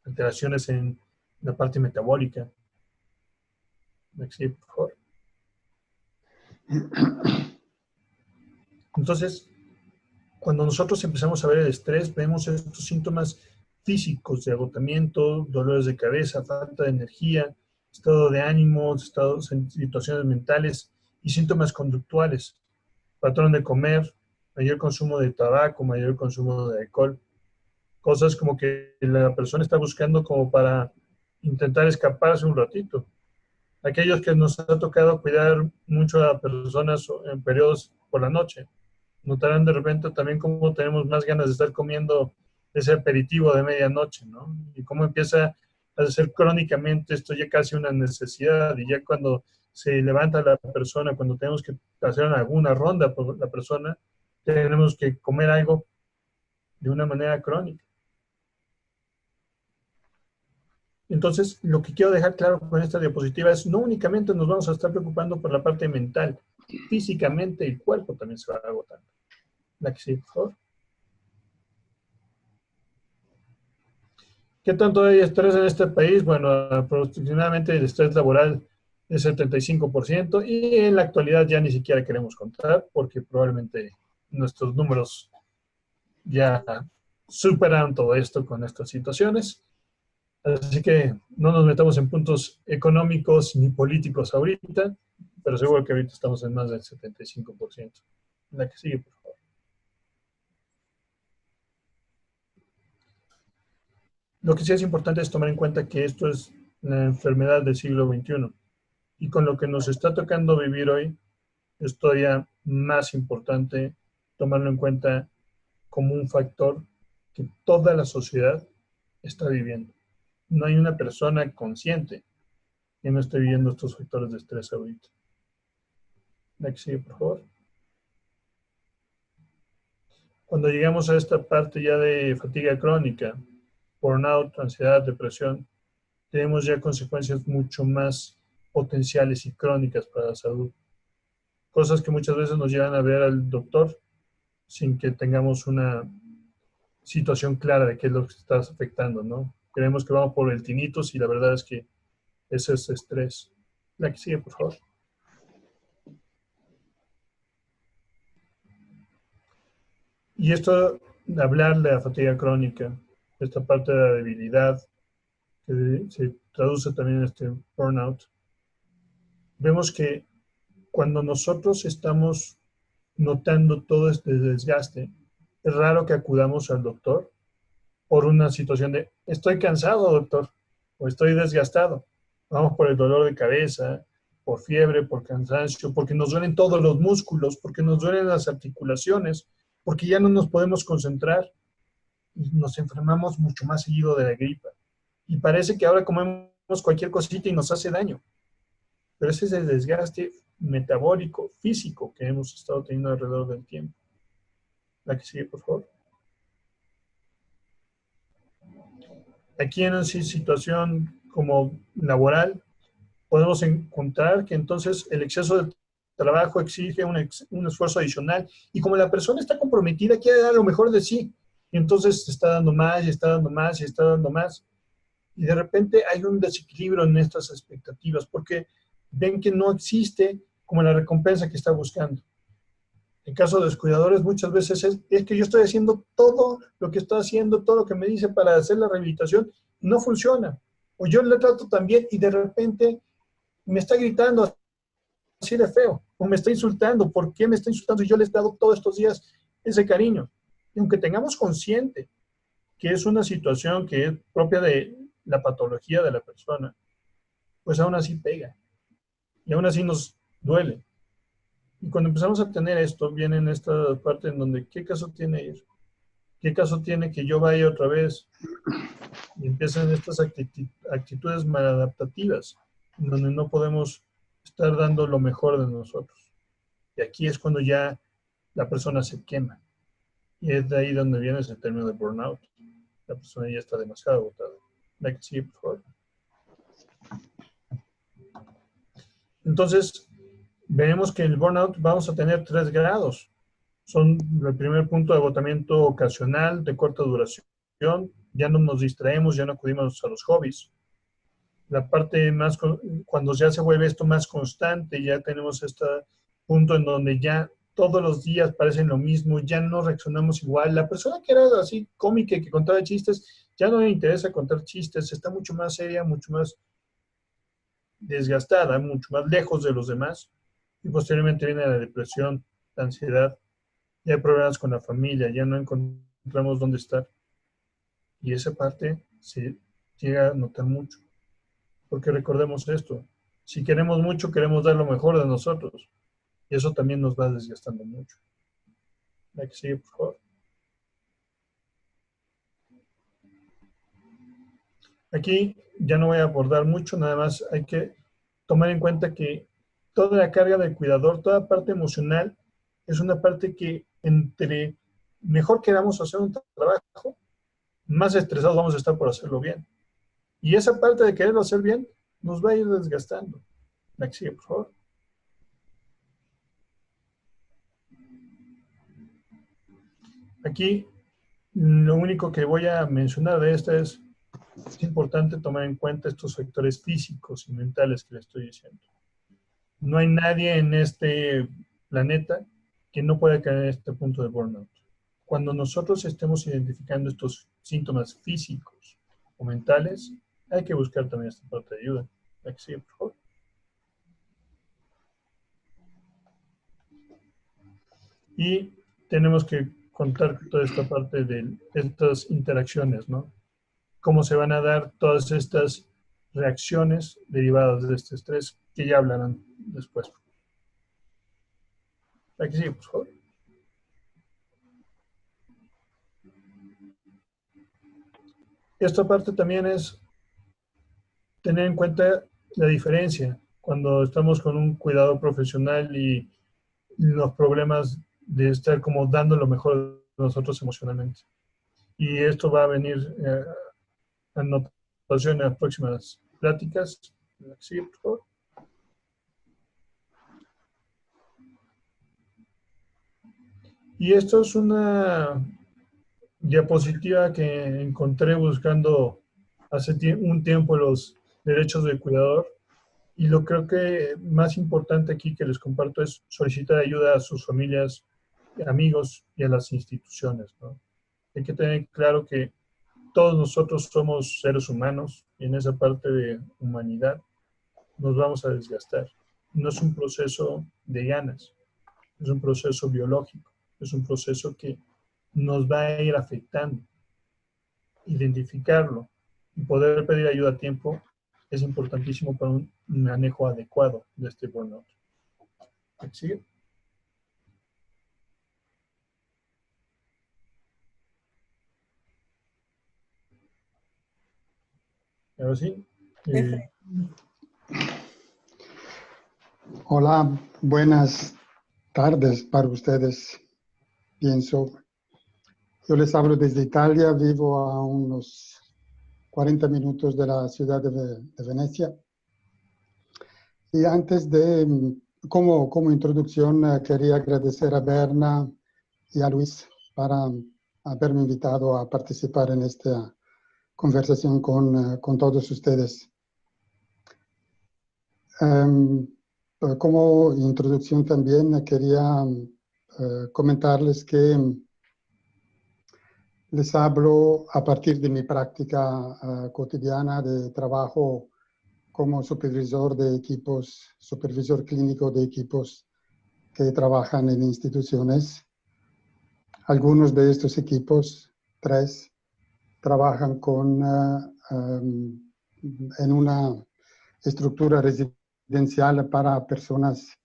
alteraciones en la parte metabólica. Sí, por favor. Entonces, cuando nosotros empezamos a ver el estrés, vemos estos síntomas físicos de agotamiento, dolores de cabeza, falta de energía, estado de ánimo, situaciones mentales y síntomas conductuales, patrón de comer, mayor consumo de tabaco, mayor consumo de alcohol, cosas como que la persona está buscando como para intentar escaparse un ratito. Aquellos que nos ha tocado cuidar mucho a personas en periodos por la noche, notarán de repente también cómo tenemos más ganas de estar comiendo ese aperitivo de medianoche, ¿no? Y cómo empieza a ser crónicamente esto ya casi una necesidad, y ya cuando se levanta la persona, cuando tenemos que hacer alguna ronda por la persona, tenemos que comer algo de una manera crónica. Entonces, lo que quiero dejar claro con esta diapositiva es no únicamente nos vamos a estar preocupando por la parte mental, físicamente el cuerpo también se va agotando. La que sigue, por favor. ¿Qué tanto hay estrés en este país? Bueno, aproximadamente el estrés laboral es 75% y en la actualidad ya ni siquiera queremos contar porque probablemente nuestros números ya superan todo esto con estas situaciones. Así que no nos metamos en puntos económicos ni políticos ahorita, pero seguro que ahorita estamos en más del 75%. La que sigue, por favor. Lo que sí es importante es tomar en cuenta que esto es la enfermedad del siglo XXI. Y con lo que nos está tocando vivir hoy, es todavía más importante tomarlo en cuenta como un factor que toda la sociedad está viviendo. No hay una persona consciente que no esté viviendo estos factores de estrés ahorita. La que sigue, por favor. Cuando llegamos a esta parte ya de fatiga crónica, burnout, ansiedad, depresión, tenemos ya consecuencias mucho más potenciales y crónicas para la salud. Cosas que muchas veces nos llevan a ver al doctor sin que tengamos una situación clara de qué es lo que está afectando, ¿no? Creemos que vamos por el tinnitus y la verdad es que ese es estrés. La que sigue, por favor. Y esto, hablar de la fatiga crónica, esta parte de la debilidad, que se traduce también en este burnout, vemos que cuando nosotros estamos notando todo este desgaste, es raro que acudamos al doctor por una situación de, estoy cansado, doctor, o estoy desgastado. Vamos por el dolor de cabeza, por fiebre, por cansancio, porque nos duelen todos los músculos, porque nos duelen las articulaciones, porque ya no nos podemos concentrar y nos enfermamos mucho más seguido de la gripa. Y parece que ahora comemos cualquier cosita y nos hace daño. Pero ese es el desgaste metabólico, físico que hemos estado teniendo alrededor del tiempo. La que sigue, por favor. Aquí en una situación como laboral, podemos encontrar que entonces el exceso de trabajo exige un esfuerzo adicional y como la persona está comprometida, quiere dar lo mejor de sí, y entonces se está dando más, y está dando más, y está dando más. Y de repente hay un desequilibrio en estas expectativas porque ven que no existe como la recompensa que está buscando. En caso de los cuidadores, muchas veces es que yo estoy haciendo todo lo que estoy haciendo, todo lo que me dice para hacer la rehabilitación, y no funciona. O yo le trato también y de repente me está gritando así de feo, o me está insultando. ¿Por qué me está insultando? Y yo le he dado todos estos días ese cariño. Y aunque tengamos consciente que es una situación que es propia de la patología de la persona, pues aún así pega. Y aún así nos duele. Y cuando empezamos a tener esto, viene en esta parte en donde, ¿qué caso tiene ir? ¿Qué caso tiene que yo vaya otra vez? Y empiezan estas actitudes maladaptativas, en donde no podemos estar dando lo mejor de nosotros. Y aquí es cuando ya la persona se quema. Y es de ahí donde viene ese término de burnout. La persona ya está demasiado agotada. La que sigue, por favor. Entonces, veremos que el burnout vamos a tener 3 grados. Son el primer punto de agotamiento ocasional, de corta duración. Ya no nos distraemos, ya no acudimos a los hobbies. La parte más, cuando ya se vuelve esto más constante, ya tenemos este punto en donde ya todos los días parecen lo mismo, ya no reaccionamos igual. La persona que era así cómica y que contaba chistes, ya no le interesa contar chistes, está mucho más seria, mucho más desgastada, mucho más lejos de los demás. Y posteriormente viene la depresión, la ansiedad, ya hay problemas con la familia, ya no encontramos dónde estar. Y esa parte se llega a notar mucho. Porque recordemos esto, si queremos mucho, queremos dar lo mejor de nosotros. Y eso también nos va desgastando mucho. La que sigue, por favor. Aquí ya no voy a abordar mucho, nada más hay que tomar en cuenta que toda la carga del cuidador, toda parte emocional, es una parte que entre mejor queramos hacer un trabajo, más estresados vamos a estar por hacerlo bien. Y esa parte de quererlo hacer bien nos va a ir desgastando. La que sigue, por favor. Aquí lo único que voy a mencionar de esta es importante tomar en cuenta estos factores físicos y mentales que le estoy diciendo. No hay nadie en este planeta que no pueda caer en este punto de burnout. Cuando nosotros estemos identificando estos síntomas físicos o mentales, hay que buscar también esta parte de ayuda. La que sigue, por favor. Y tenemos que contar toda esta parte de estas interacciones, ¿no? Cómo se van a dar todas estas reacciones derivadas de este estrés, que ya hablarán después. La que sigue, por favor. Esta parte también es tener en cuenta la diferencia cuando estamos con un cuidado profesional y los problemas de estar como dando lo mejor de nosotros emocionalmente. Y esto va a venir a notación en las próximas pláticas. Sí, por favor. Y esto es una diapositiva que encontré buscando hace un tiempo los derechos del cuidador. Y lo creo que más importante aquí que les comparto es solicitar ayuda a sus familias, amigos y a las instituciones, ¿no? Hay que tener claro que todos nosotros somos seres humanos y en esa parte de humanidad nos vamos a desgastar. No es un proceso de ganas, es un proceso biológico, es un proceso que nos va a ir afectando. identificarlo y poder pedir ayuda a tiempo es importantísimo para un manejo adecuado de este burnout. ¿Sigue? Ahora sí. Hola, buenas tardes para ustedes, pienso. Yo les hablo desde Italia, vivo a unos 40 minutos de la ciudad de Venecia. Y antes como introducción, quería agradecer a Berna y a Luis para haberme invitado a participar en esta conversación con todos ustedes. Como introducción también quería comentarles que les hablo a partir de mi práctica cotidiana de trabajo como supervisor de equipos, supervisor clínico de equipos que trabajan en instituciones. Algunos de estos equipos, 3, trabajan en una estructura residencial para personas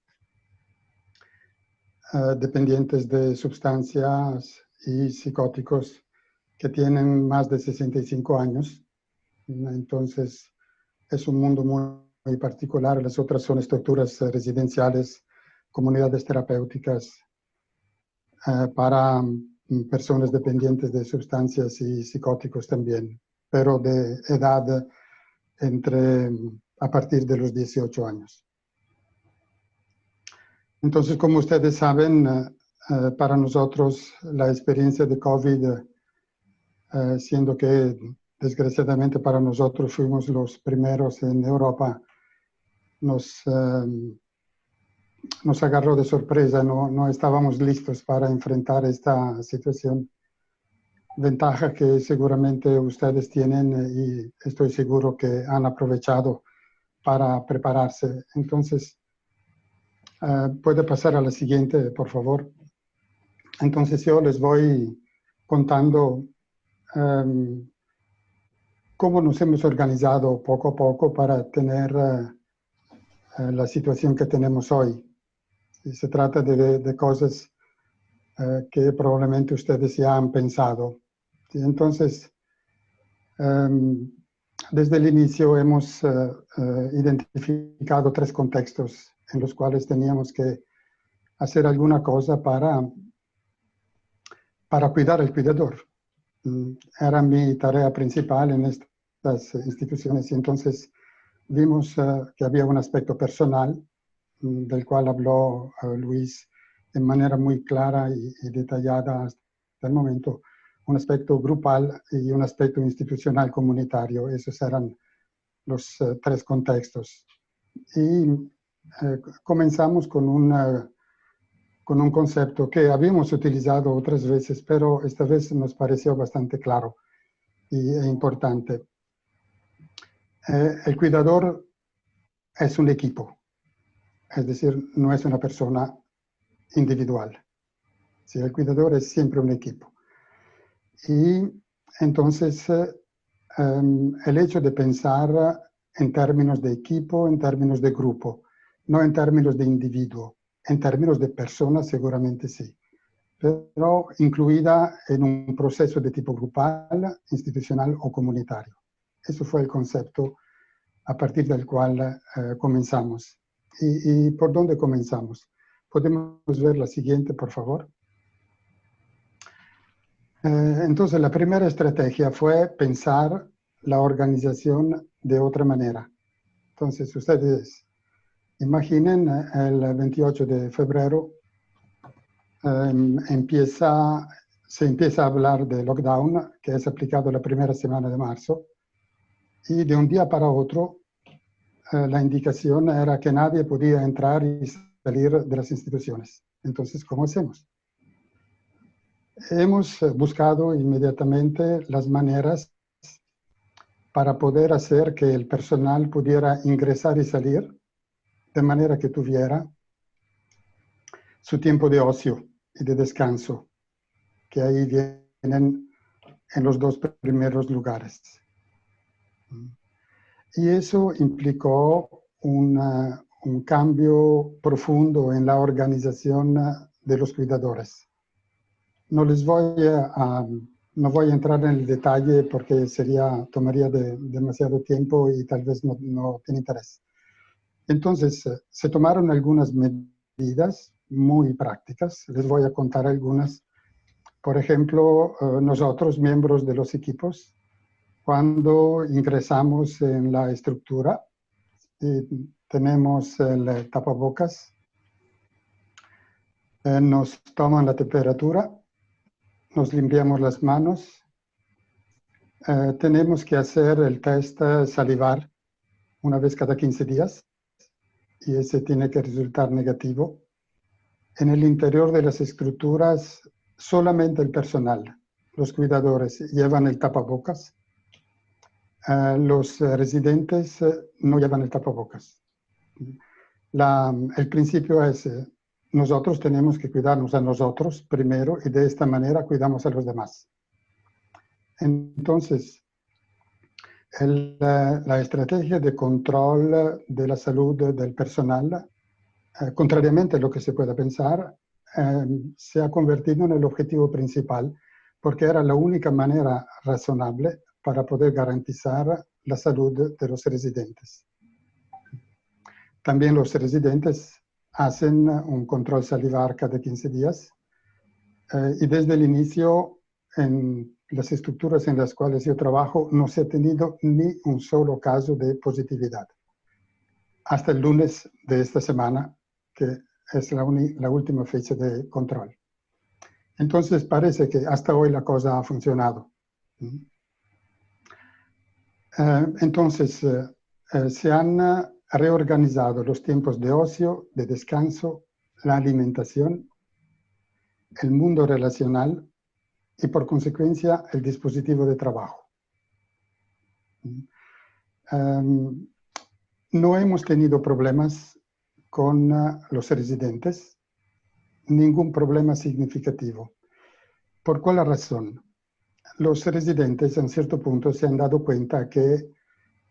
dependientes de sustancias y psicóticos que tienen más de 65 años. Entonces, es un mundo muy particular. Las otras son estructuras residenciales, comunidades terapéuticas para personas dependientes de sustancias y psicóticos también, pero de edad a partir de los 18 años. Entonces, como ustedes saben, para nosotros la experiencia de COVID, siendo que desgraciadamente para nosotros fuimos los primeros en Europa, nos agarró de sorpresa, no estábamos listos para enfrentar esta situación. Ventaja que seguramente ustedes tienen y estoy seguro que han aprovechado para prepararse. Entonces, puede pasar a la siguiente, por favor. Entonces, yo les voy contando cómo nos hemos organizado poco a poco para tener la situación que tenemos hoy. Y se trata de cosas que probablemente ustedes ya han pensado. ¿Sí? Entonces, desde el inicio hemos identificado 3 contextos en los cuales teníamos que hacer alguna cosa para cuidar al cuidador. Era mi tarea principal en estas instituciones y entonces vimos que había un aspecto personal del cual habló Luis de manera muy clara y detallada hasta el momento, un aspecto grupal y un aspecto institucional comunitario. Esos eran los 3 contextos. Y comenzamos con un concepto que habíamos utilizado otras veces, pero esta vez nos pareció bastante claro e importante. El cuidador es un equipo, es decir, no es una persona individual. Sí, el cuidador es siempre un equipo. Y entonces, el hecho de pensar en términos de equipo, en términos de grupo, no en términos de individuo, en términos de persona seguramente sí, pero incluida en un proceso de tipo grupal, institucional o comunitario. Eso fue el concepto a partir del cual comenzamos. ¿Y por dónde comenzamos? ¿Podemos ver la siguiente, por favor? Entonces, la primera estrategia fue pensar la organización de otra manera. Entonces, ustedes imaginen el 28 de febrero se empieza a hablar de lockdown, que es aplicado la primera semana de marzo, y de un día para otro la indicación era que nadie podía entrar y salir de las instituciones. Entonces, ¿cómo hacemos? Hemos buscado inmediatamente las maneras para poder hacer que el personal pudiera ingresar y salir de manera que tuviera su tiempo de ocio y de descanso, que ahí vienen en los dos primeros lugares. Y eso implicó un cambio profundo en la organización de los cuidadores. No voy a entrar en el detalle porque tomaría demasiado tiempo y tal vez no tiene interés. Entonces, se tomaron algunas medidas muy prácticas. Les voy a contar algunas. Por ejemplo, nosotros, miembros de los equipos, cuando ingresamos en la estructura, tenemos el tapabocas, nos toman la temperatura, nos limpiamos las manos, tenemos que hacer el test salivar una vez cada 15 días y ese tiene que resultar negativo. En el interior de las estructuras, solamente el personal, los cuidadores, llevan el tapabocas. Los residentes no llevan el tapabocas. El principio es, nosotros tenemos que cuidarnos a nosotros primero y de esta manera cuidamos a los demás. Entonces, la estrategia de control de la salud del personal, contrariamente a lo que se pueda pensar, se ha convertido en el objetivo principal porque era la única manera razonable para poder garantizar la salud de los residentes. También los residentes hacen un control salivar cada 15 días y desde el inicio en las estructuras en las cuales yo trabajo no se ha tenido ni un solo caso de positividad. Hasta el lunes de esta semana, que es la última fecha de control. Entonces parece que hasta hoy la cosa ha funcionado. Entonces se han reorganizado los tiempos de ocio, de descanso, la alimentación, el mundo relacional y por consecuencia el dispositivo de trabajo. No hemos tenido problemas con los residentes, ningún problema significativo. ¿Por cuál razón? Los residentes en cierto punto se han dado cuenta que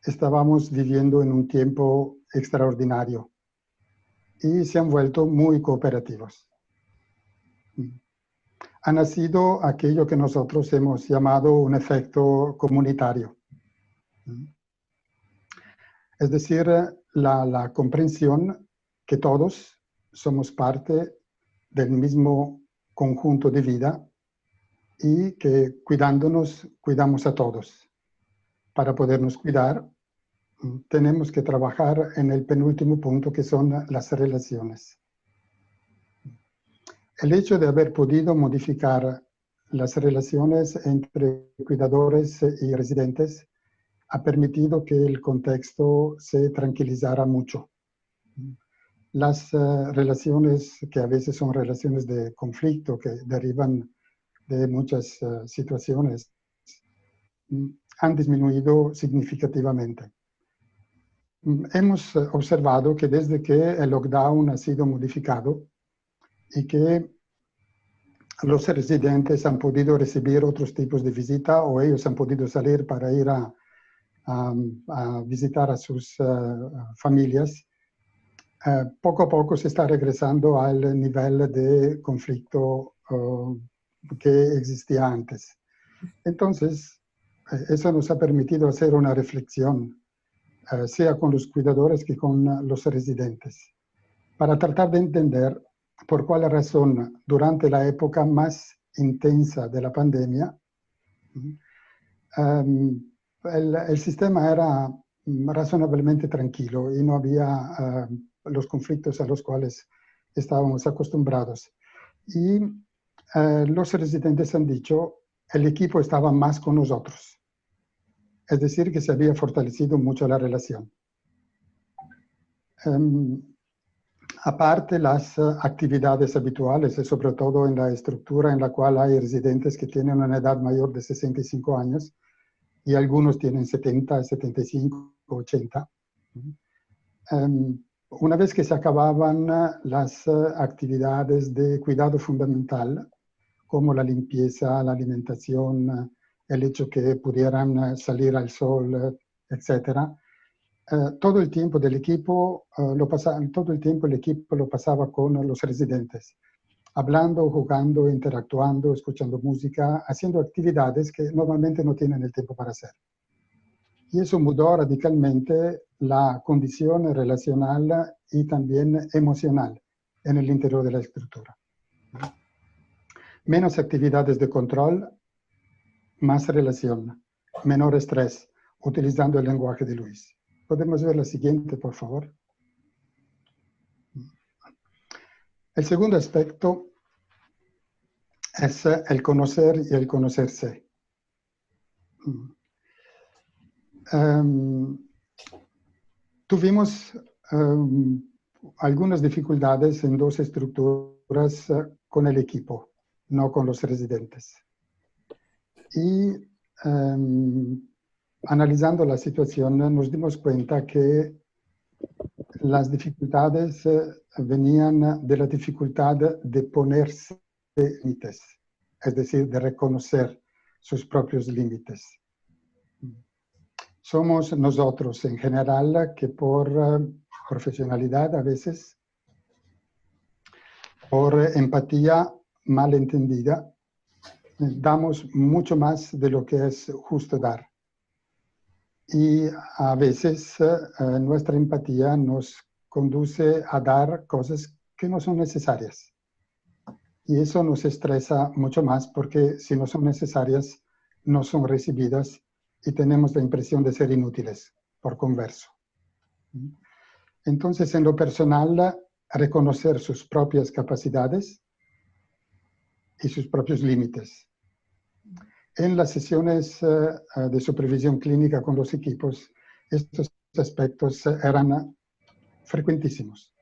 estábamos viviendo en un tiempo extraordinario y se han vuelto muy cooperativos. Ha nacido aquello que nosotros hemos llamado un efecto comunitario. Es decir, la comprensión que todos somos parte del mismo conjunto de vida y que cuidándonos, cuidamos a todos. Para podernos cuidar, tenemos que trabajar en el penúltimo punto, que son las relaciones. El hecho de haber podido modificar las relaciones entre cuidadores y residentes ha permitido que el contexto se tranquilizara mucho. Las relaciones que a veces son relaciones de conflicto, que derivan de muchas situaciones, han disminuido significativamente. Hemos observado que desde que el lockdown ha sido modificado y que los residentes han podido recibir otros tipos de visita o ellos han podido salir para ir a visitar a sus familias, poco a poco se está regresando al nivel de conflicto que existía antes. Entonces, eso nos ha permitido hacer una reflexión, sea con los cuidadores que con los residentes, para tratar de entender por cuál razón durante la época más intensa de la pandemia, el sistema era razonablemente tranquilo y no había los conflictos a los cuales estábamos acostumbrados. Y los residentes han dicho, el equipo estaba más con nosotros. Es decir, que se había fortalecido mucho la relación. Aparte las actividades habituales, y sobre todo en la estructura en la cual hay residentes que tienen una edad mayor de 65 años, y algunos tienen 70, 75, 80. Una vez que se acababan las actividades de cuidado fundamental, como la limpieza, la alimentación, el hecho que pudieran salir al sol, etc. Todo el tiempo del equipo, todo el tiempo el equipo lo pasaba con los residentes, hablando, jugando, interactuando, escuchando música, haciendo actividades que normalmente no tienen el tiempo para hacer. Y eso mudó radicalmente la condición relacional y también emocional en el interior de la estructura. Menos actividades de control, más relación, menor estrés, utilizando el lenguaje de Luis. ¿Podemos ver la siguiente, por favor? El segundo aspecto es el conocer y el conocerse. Tuvimos algunas dificultades en dos estructuras con el equipo, no con los residentes. Y analizando la situación nos dimos cuenta que las dificultades venían de la dificultad de ponerse límites, es decir, de reconocer sus propios límites. Somos nosotros en general que por profesionalidad a veces, por empatía mal entendida, damos mucho más de lo que es justo dar. Y a veces nuestra empatía nos conduce a dar cosas que no son necesarias. Y eso nos estresa mucho más porque si no son necesarias, no son recibidas y tenemos la impresión de ser inútiles, por converso. Entonces, en lo personal, reconocer sus propias capacidades y sus propios límites. En las sesiones de supervisión clínica con los equipos, estos aspectos eran frecuentísimos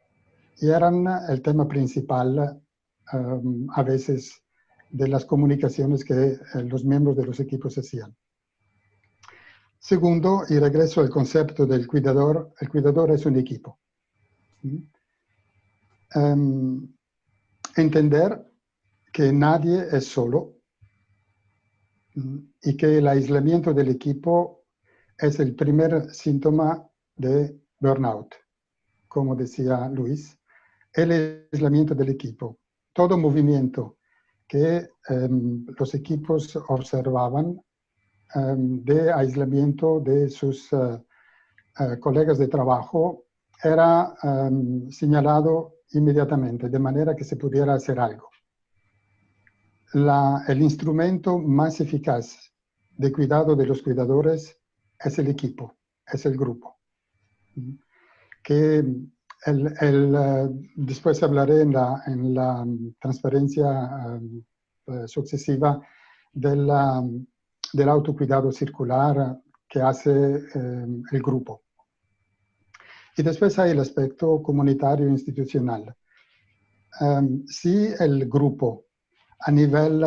y eran el tema principal a veces de las comunicaciones que los miembros de los equipos hacían. Segundo, y regreso al concepto del cuidador, el cuidador es un equipo. Entender que nadie es solo y que el aislamiento del equipo es el primer síntoma de burnout, como decía Luis, el aislamiento del equipo. Todo movimiento que los equipos observaban de aislamiento de sus colegas de trabajo era señalado inmediatamente, de manera que se pudiera hacer algo. El instrumento más eficaz de cuidado de los cuidadores es el equipo, es el grupo. Que después hablaré en la transferencia sucesiva del autocuidado circular que hace el grupo. Y después hay el aspecto comunitario e institucional. Si el grupo a nivel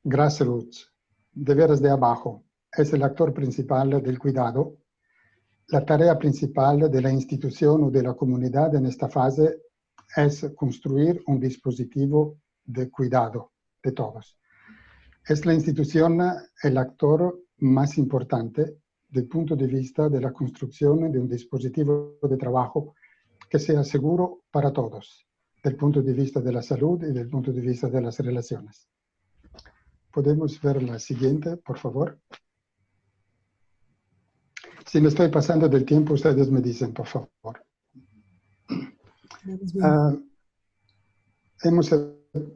grassroots, de veras de abajo, es el actor principal del cuidado, la tarea principal de la institución o de la comunidad en esta fase es construir un dispositivo de cuidado de todos. Es la institución el actor más importante desde el punto de vista de la construcción de un dispositivo de trabajo que sea seguro para todos, desde el punto de vista de la salud y desde el punto de vista de las relaciones. ¿Podemos ver la siguiente, por favor? Si me estoy pasando del tiempo, ustedes me dicen, por favor.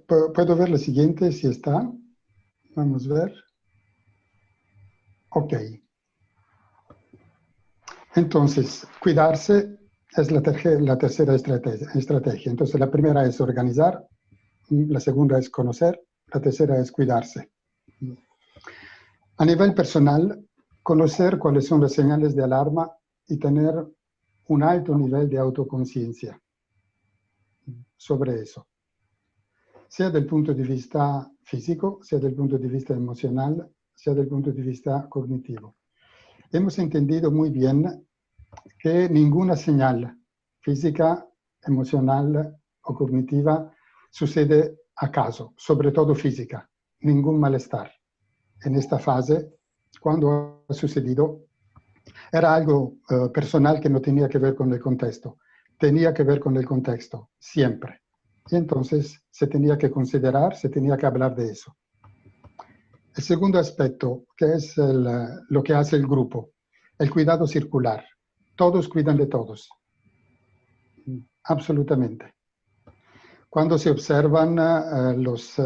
¿Puedo ver la siguiente si está? Vamos a ver. Ok. Entonces, cuidarse es la tercera estrategia. Entonces, la primera es organizar, la segunda es conocer, la tercera es cuidarse. A nivel personal, conocer cuáles son las señales de alarma y tener un alto nivel de autoconciencia sobre eso. Sea del punto de vista físico, sea del punto de vista emocional, sea del punto de vista cognitivo. Hemos entendido muy bien que ninguna señal física, emocional o cognitiva sucede acaso, sobre todo física, ningún malestar. en esta fase, cuando ha sucedido, era algo personal que no tenía que ver con el contexto. Tenía que ver con el contexto, siempre. Y entonces se tenía que considerar, se tenía que hablar de eso. El segundo aspecto, que es lo que hace el grupo, el cuidado circular. Todos cuidan de todos. Absolutamente. Cuando se observan los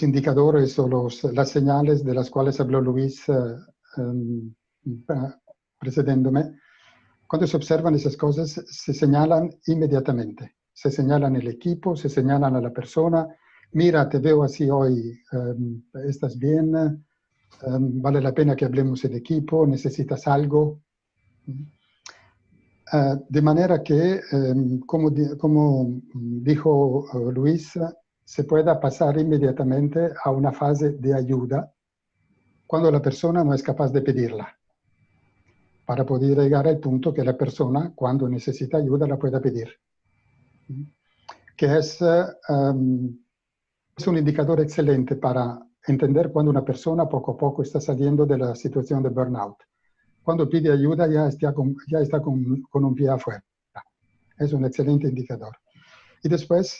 indicadores o las señales de las cuales habló Luis precediéndome, cuando se observan esas cosas, se señalan inmediatamente. Se señalan el equipo, se señalan a la persona. Mira, te veo así hoy, ¿estás bien? ¿Vale la pena que hablemos del equipo? ¿Necesitas algo? De manera que, como dijo Luis, se pueda pasar inmediatamente a una fase de ayuda cuando la persona no es capaz de pedirla, para poder llegar al punto que la persona, cuando necesita ayuda, la pueda pedir. Que es un indicador excelente para entender cuando una persona poco a poco está saliendo de la situación de burnout. Cuando pide ayuda ya está con un pie afuera. Es un excelente indicador. Y después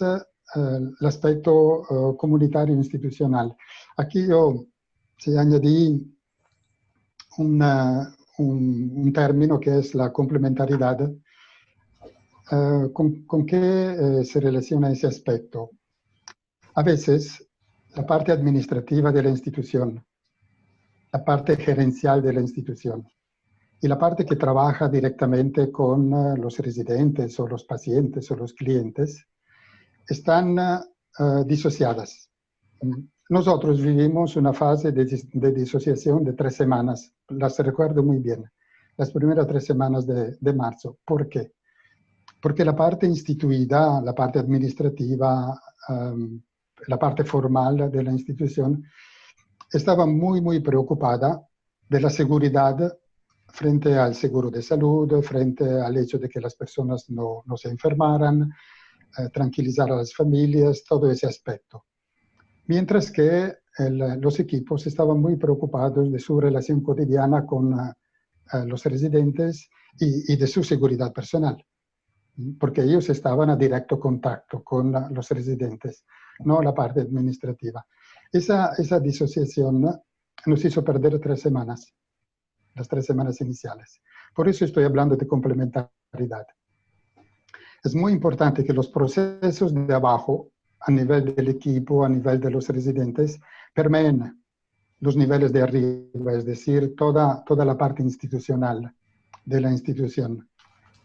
el aspecto comunitario institucional. Aquí yo añadí un término que es la complementariedad. ¿Con qué se relaciona ese aspecto? A veces la parte administrativa de la institución, la parte gerencial de la institución y la parte que trabaja directamente con los residentes o los pacientes o los clientes están disociadas. Nosotros vivimos una fase de disociación de 3 semanas, las recuerdo muy bien, las primeras 3 semanas de marzo. ¿Por qué? Porque la parte instituida, la parte administrativa, la parte formal de la institución, estaba muy, muy preocupada de la seguridad frente al seguro de salud, frente al hecho de que las personas no se enfermaran, tranquilizar a las familias, todo ese aspecto. Mientras que los equipos estaban muy preocupados de su relación cotidiana con los residentes y de su seguridad personal, porque ellos estaban a directo contacto con los residentes, no la parte administrativa. Esa disociación nos hizo perder 3 semanas, las 3 semanas iniciales. Por eso estoy hablando de complementariedad. Es muy importante que los procesos de abajo, a nivel del equipo, a nivel de los residentes, permeen los niveles de arriba, es decir, toda la parte institucional de la institución.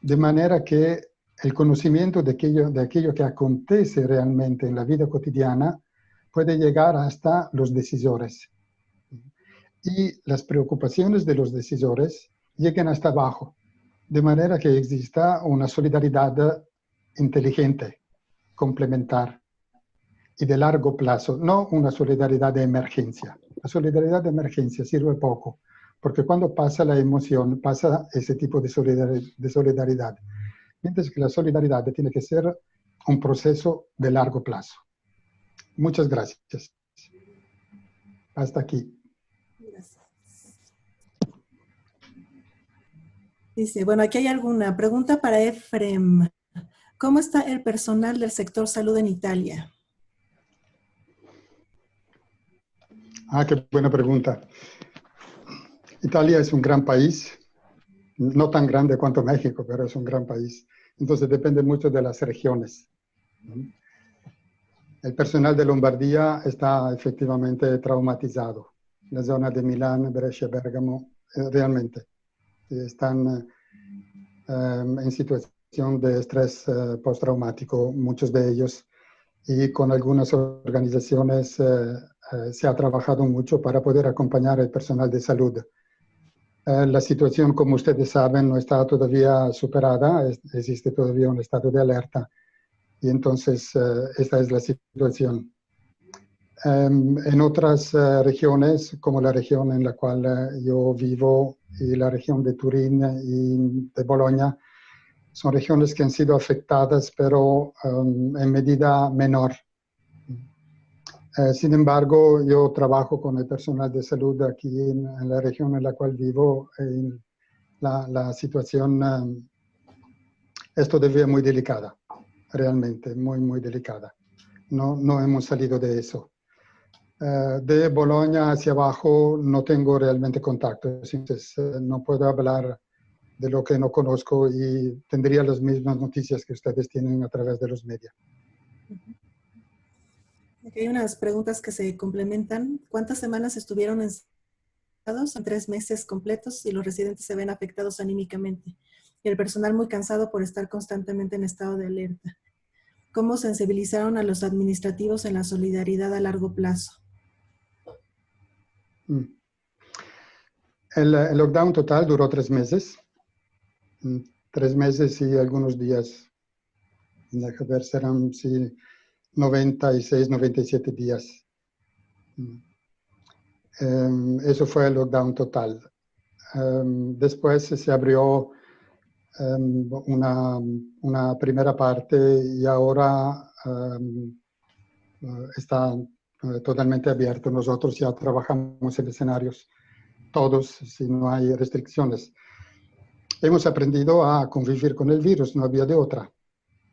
De manera que el conocimiento de aquello que acontece realmente en la vida cotidiana puede llegar hasta los decisores. Y las preocupaciones de los decisores lleguen hasta abajo, de manera que exista una solidaridad inteligente, complementar y de largo plazo, no una solidaridad de emergencia. La solidaridad de emergencia sirve poco, porque cuando pasa la emoción, pasa ese tipo de solidaridad. Mientras que la solidaridad tiene que ser un proceso de largo plazo. Muchas gracias. Hasta aquí. Gracias. Dice, bueno, aquí hay alguna pregunta para Efrem. ¿Cómo está el personal del sector salud en Italia? Qué buena pregunta. Italia es un gran país, no tan grande cuanto México, pero es un gran país. Entonces depende mucho de las regiones. El personal de Lombardía está efectivamente traumatizado. La zona de Milán, Brescia, Bergamo, realmente están en situación de estrés postraumático, muchos de ellos, y con algunas organizaciones se ha trabajado mucho para poder acompañar al personal de salud. La situación, como ustedes saben, no está todavía superada, existe todavía un estado de alerta, y entonces esta es la situación. En otras regiones, como la región en la cual yo vivo y la región de Turín y de Bolonia, son regiones que han sido afectadas, pero en medida menor. Sin embargo, yo trabajo con el personal de salud aquí en la región en la cual vivo. La situación es todavía muy delicada, realmente muy, muy delicada. No hemos salido de eso. De Bolonia hacia abajo no tengo realmente contacto, entonces no puedo hablar de lo que no conozco y tendría las mismas noticias que ustedes tienen a través de los medios. Aquí hay unas preguntas que se complementan. ¿Cuántas semanas estuvieron encerrados? En 3 meses completos y los residentes se ven afectados anímicamente. Y el personal muy cansado por estar constantemente en estado de alerta. ¿Cómo sensibilizaron a los administrativos en la solidaridad a largo plazo? El lockdown total duró 3 meses. 3 meses y algunos días. Deja ver, serán 96, 97 días. Eso fue el lockdown total. Después se abrió una primera parte y ahora está totalmente abierto. Nosotros ya trabajamos en escenarios todos, si no hay restricciones. Hemos aprendido a convivir con el virus, no había de otra.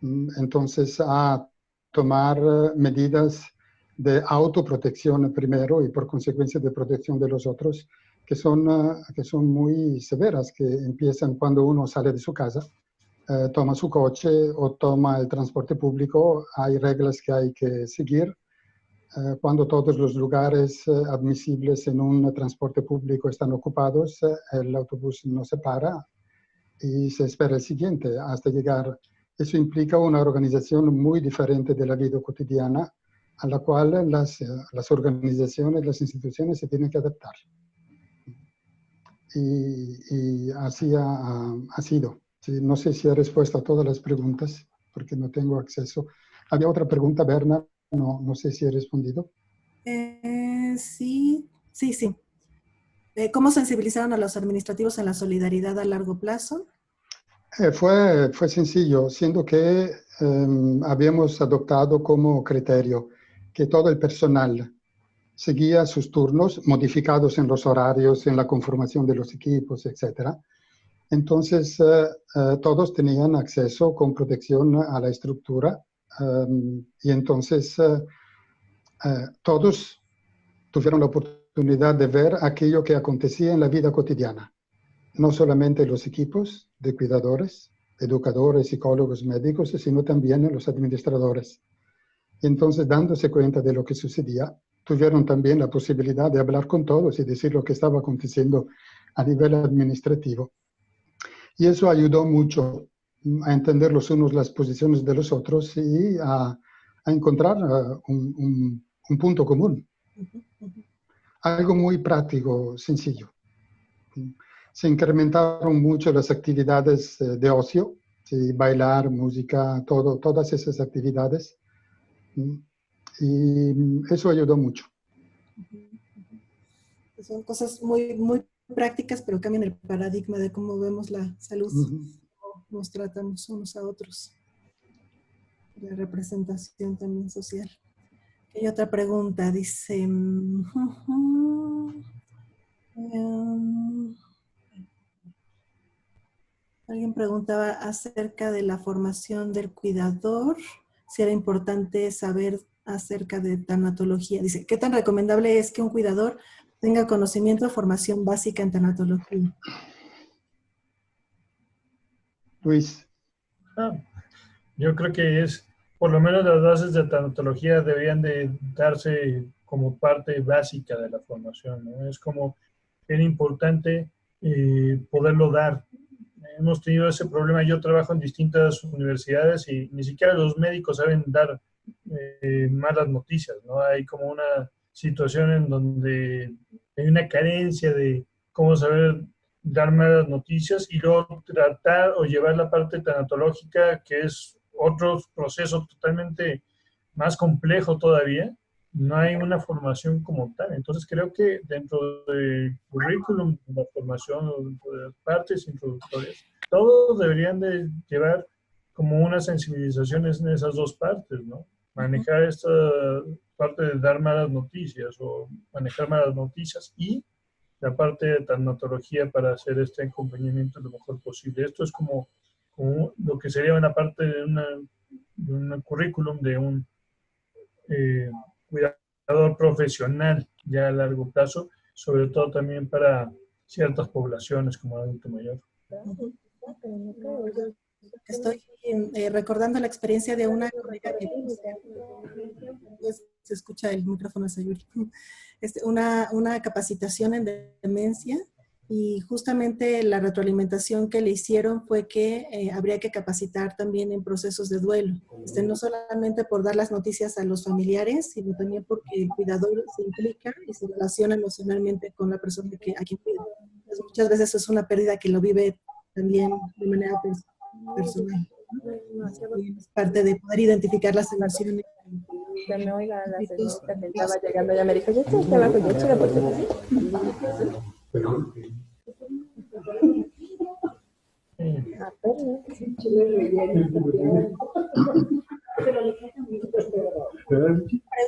Entonces, a tomar medidas de autoprotección primero y por consecuencia de protección de los otros, que son muy severas, que empiezan cuando uno sale de su casa, toma su coche o toma el transporte público. Hay reglas que hay que seguir. Cuando todos los lugares admisibles en un transporte público están ocupados, el autobús no se para y se espera el siguiente hasta llegar. Eso implica una organización muy diferente de la vida cotidiana a la cual las organizaciones, las instituciones se tienen que adaptar. Y así ha sido. Sí, no sé si he respuesto a todas las preguntas porque no tengo acceso. Había otra pregunta, Berna. No sé si he respondido. Sí. ¿Cómo sensibilizaron a los administrativos en la solidaridad a largo plazo? Fue sencillo, siendo que habíamos adoptado como criterio que todo el personal seguía sus turnos modificados en los horarios, en la conformación de los equipos, etc. Entonces, todos tenían acceso con protección a la estructura y entonces todos tuvieron la oportunidad de ver aquello que acontecía en la vida cotidiana. No solamente los equipos de cuidadores, educadores, psicólogos, médicos, sino también los administradores. Y entonces, dándose cuenta de lo que sucedía, tuvieron también la posibilidad de hablar con todos y decir lo que estaba aconteciendo a nivel administrativo. Y eso ayudó mucho a entender los unos las posiciones de los otros y a encontrar un punto común. Algo muy práctico, sencillo. Se incrementaron mucho las actividades de ocio, ¿sí? Bailar, música, todas esas actividades. Y eso ayudó mucho. Son cosas muy, muy prácticas, pero cambian el paradigma de cómo vemos la salud, cómo nos tratamos unos a otros. La representación también social. Hay otra pregunta, dice... alguien preguntaba acerca de la formación del cuidador, si era importante saber acerca de tanatología. Dice, ¿qué tan recomendable es que un cuidador tenga conocimiento o formación básica en tanatología? Luis. Yo creo que por lo menos las bases de tanatología deberían de darse como parte básica de la formación, ¿no? Es como bien importante poderlo dar. Hemos tenido ese problema. Yo trabajo en distintas universidades y ni siquiera los médicos saben dar malas noticias, ¿no? Hay como una situación en donde hay una carencia de cómo saber dar malas noticias y luego tratar o llevar la parte tanatológica, que es otro proceso totalmente más complejo todavía. No hay una formación como tal. Entonces creo que dentro del currículum, la formación, dentro de las partes introductorias, todos deberían de llevar como unas sensibilizaciones en esas dos partes, ¿no? manejar esta parte de dar malas noticias o manejar malas noticias y la parte de tanatología para hacer este acompañamiento lo mejor posible. Esto es como lo que sería una parte de un currículum de un cuidador profesional ya a largo plazo, sobre todo también para ciertas poblaciones como adulto mayor. Estoy recordando la experiencia de una colega que se escucha el micrófono, Sayuri. Una capacitación en demencia, y justamente la retroalimentación que le hicieron fue que habría que capacitar también en procesos de duelo. No solamente por dar las noticias a los familiares, sino también porque el cuidador se implica y se relaciona emocionalmente con la persona a quien cuida. Entonces, muchas veces es una pérdida que lo vive también de manera personal. Es parte de poder identificar las emociones. Que me oiga la señorita que estaba llegando, ya me dijo, yo estoy aquí abajo, yo chica, porque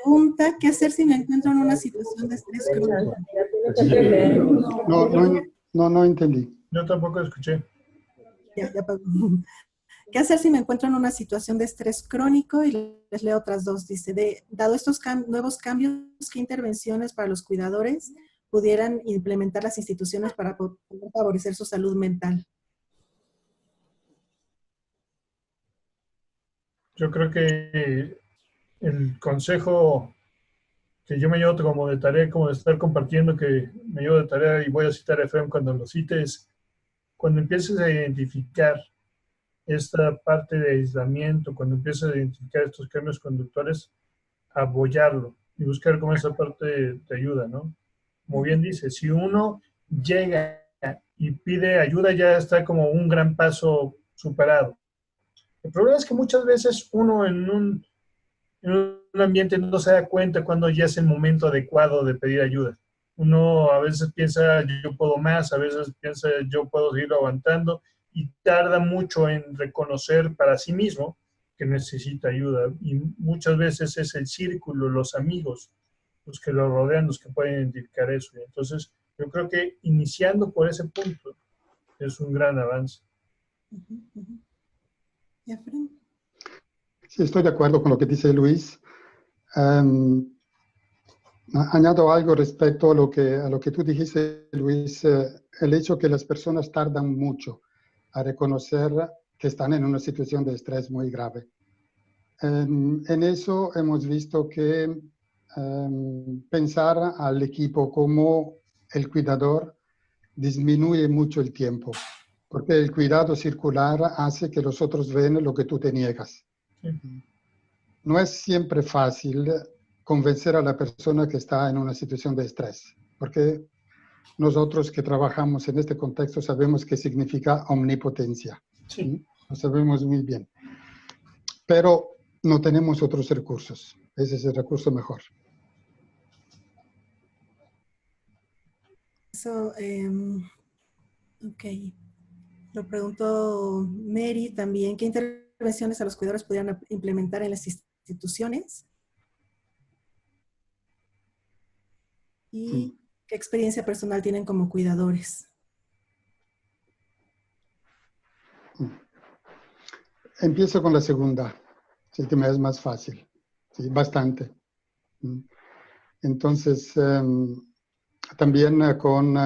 Pregunta, ¿qué hacer si me encuentro en una situación de estrés crónico? No entendí. Yo tampoco escuché. Ya pagó. ¿Qué hacer si me encuentro en una situación de estrés crónico? Y les leo otras dos. Dice, dado estos nuevos cambios, ¿qué intervenciones para los cuidadores pudieran implementar las instituciones para poder favorecer su salud mental? Yo creo que el consejo que yo me llevo como de tarea, como de estar compartiendo, que me llevo de tarea y voy a citar a Efraín cuando lo cites, cuando empieces a identificar esta parte de aislamiento, cuando empieces a identificar estos cambios conductuales, apoyarlo y buscar cómo esa parte te ayuda, ¿no? Como bien dice, si uno llega y pide ayuda, ya está como un gran paso superado. El problema es que muchas veces uno en un ambiente no se da cuenta cuando ya es el momento adecuado de pedir ayuda. Uno a veces piensa, yo puedo más, a veces piensa, yo puedo seguir aguantando, y tarda mucho en reconocer para sí mismo que necesita ayuda. Y muchas veces es el círculo, los amigos, los que lo rodean, los que pueden identificar eso. Y entonces, yo creo que iniciando por ese punto es un gran avance. Sí, estoy de acuerdo con lo que dice Luis. Añado algo respecto a lo que tú dijiste, Luis. El hecho que las personas tardan mucho a reconocer que están en una situación de estrés muy grave. En eso hemos visto que pensar al equipo como el cuidador disminuye mucho el tiempo, porque el cuidado circular hace que los otros ven lo que tú te niegas. No es siempre fácil convencer a la persona que está en una situación de estrés, porque nosotros que trabajamos en este contexto sabemos qué significa omnipotencia. Sí. Lo sabemos muy bien. Pero no tenemos otros recursos. Ese es el recurso mejor. Eso, ok. Lo preguntó Mary también. ¿Qué intervenciones a los cuidadores pudieran implementar en las instituciones? ¿Y qué experiencia personal tienen como cuidadores? Empiezo con la segunda, sí, que me es más fácil, sí, bastante. Entonces, también con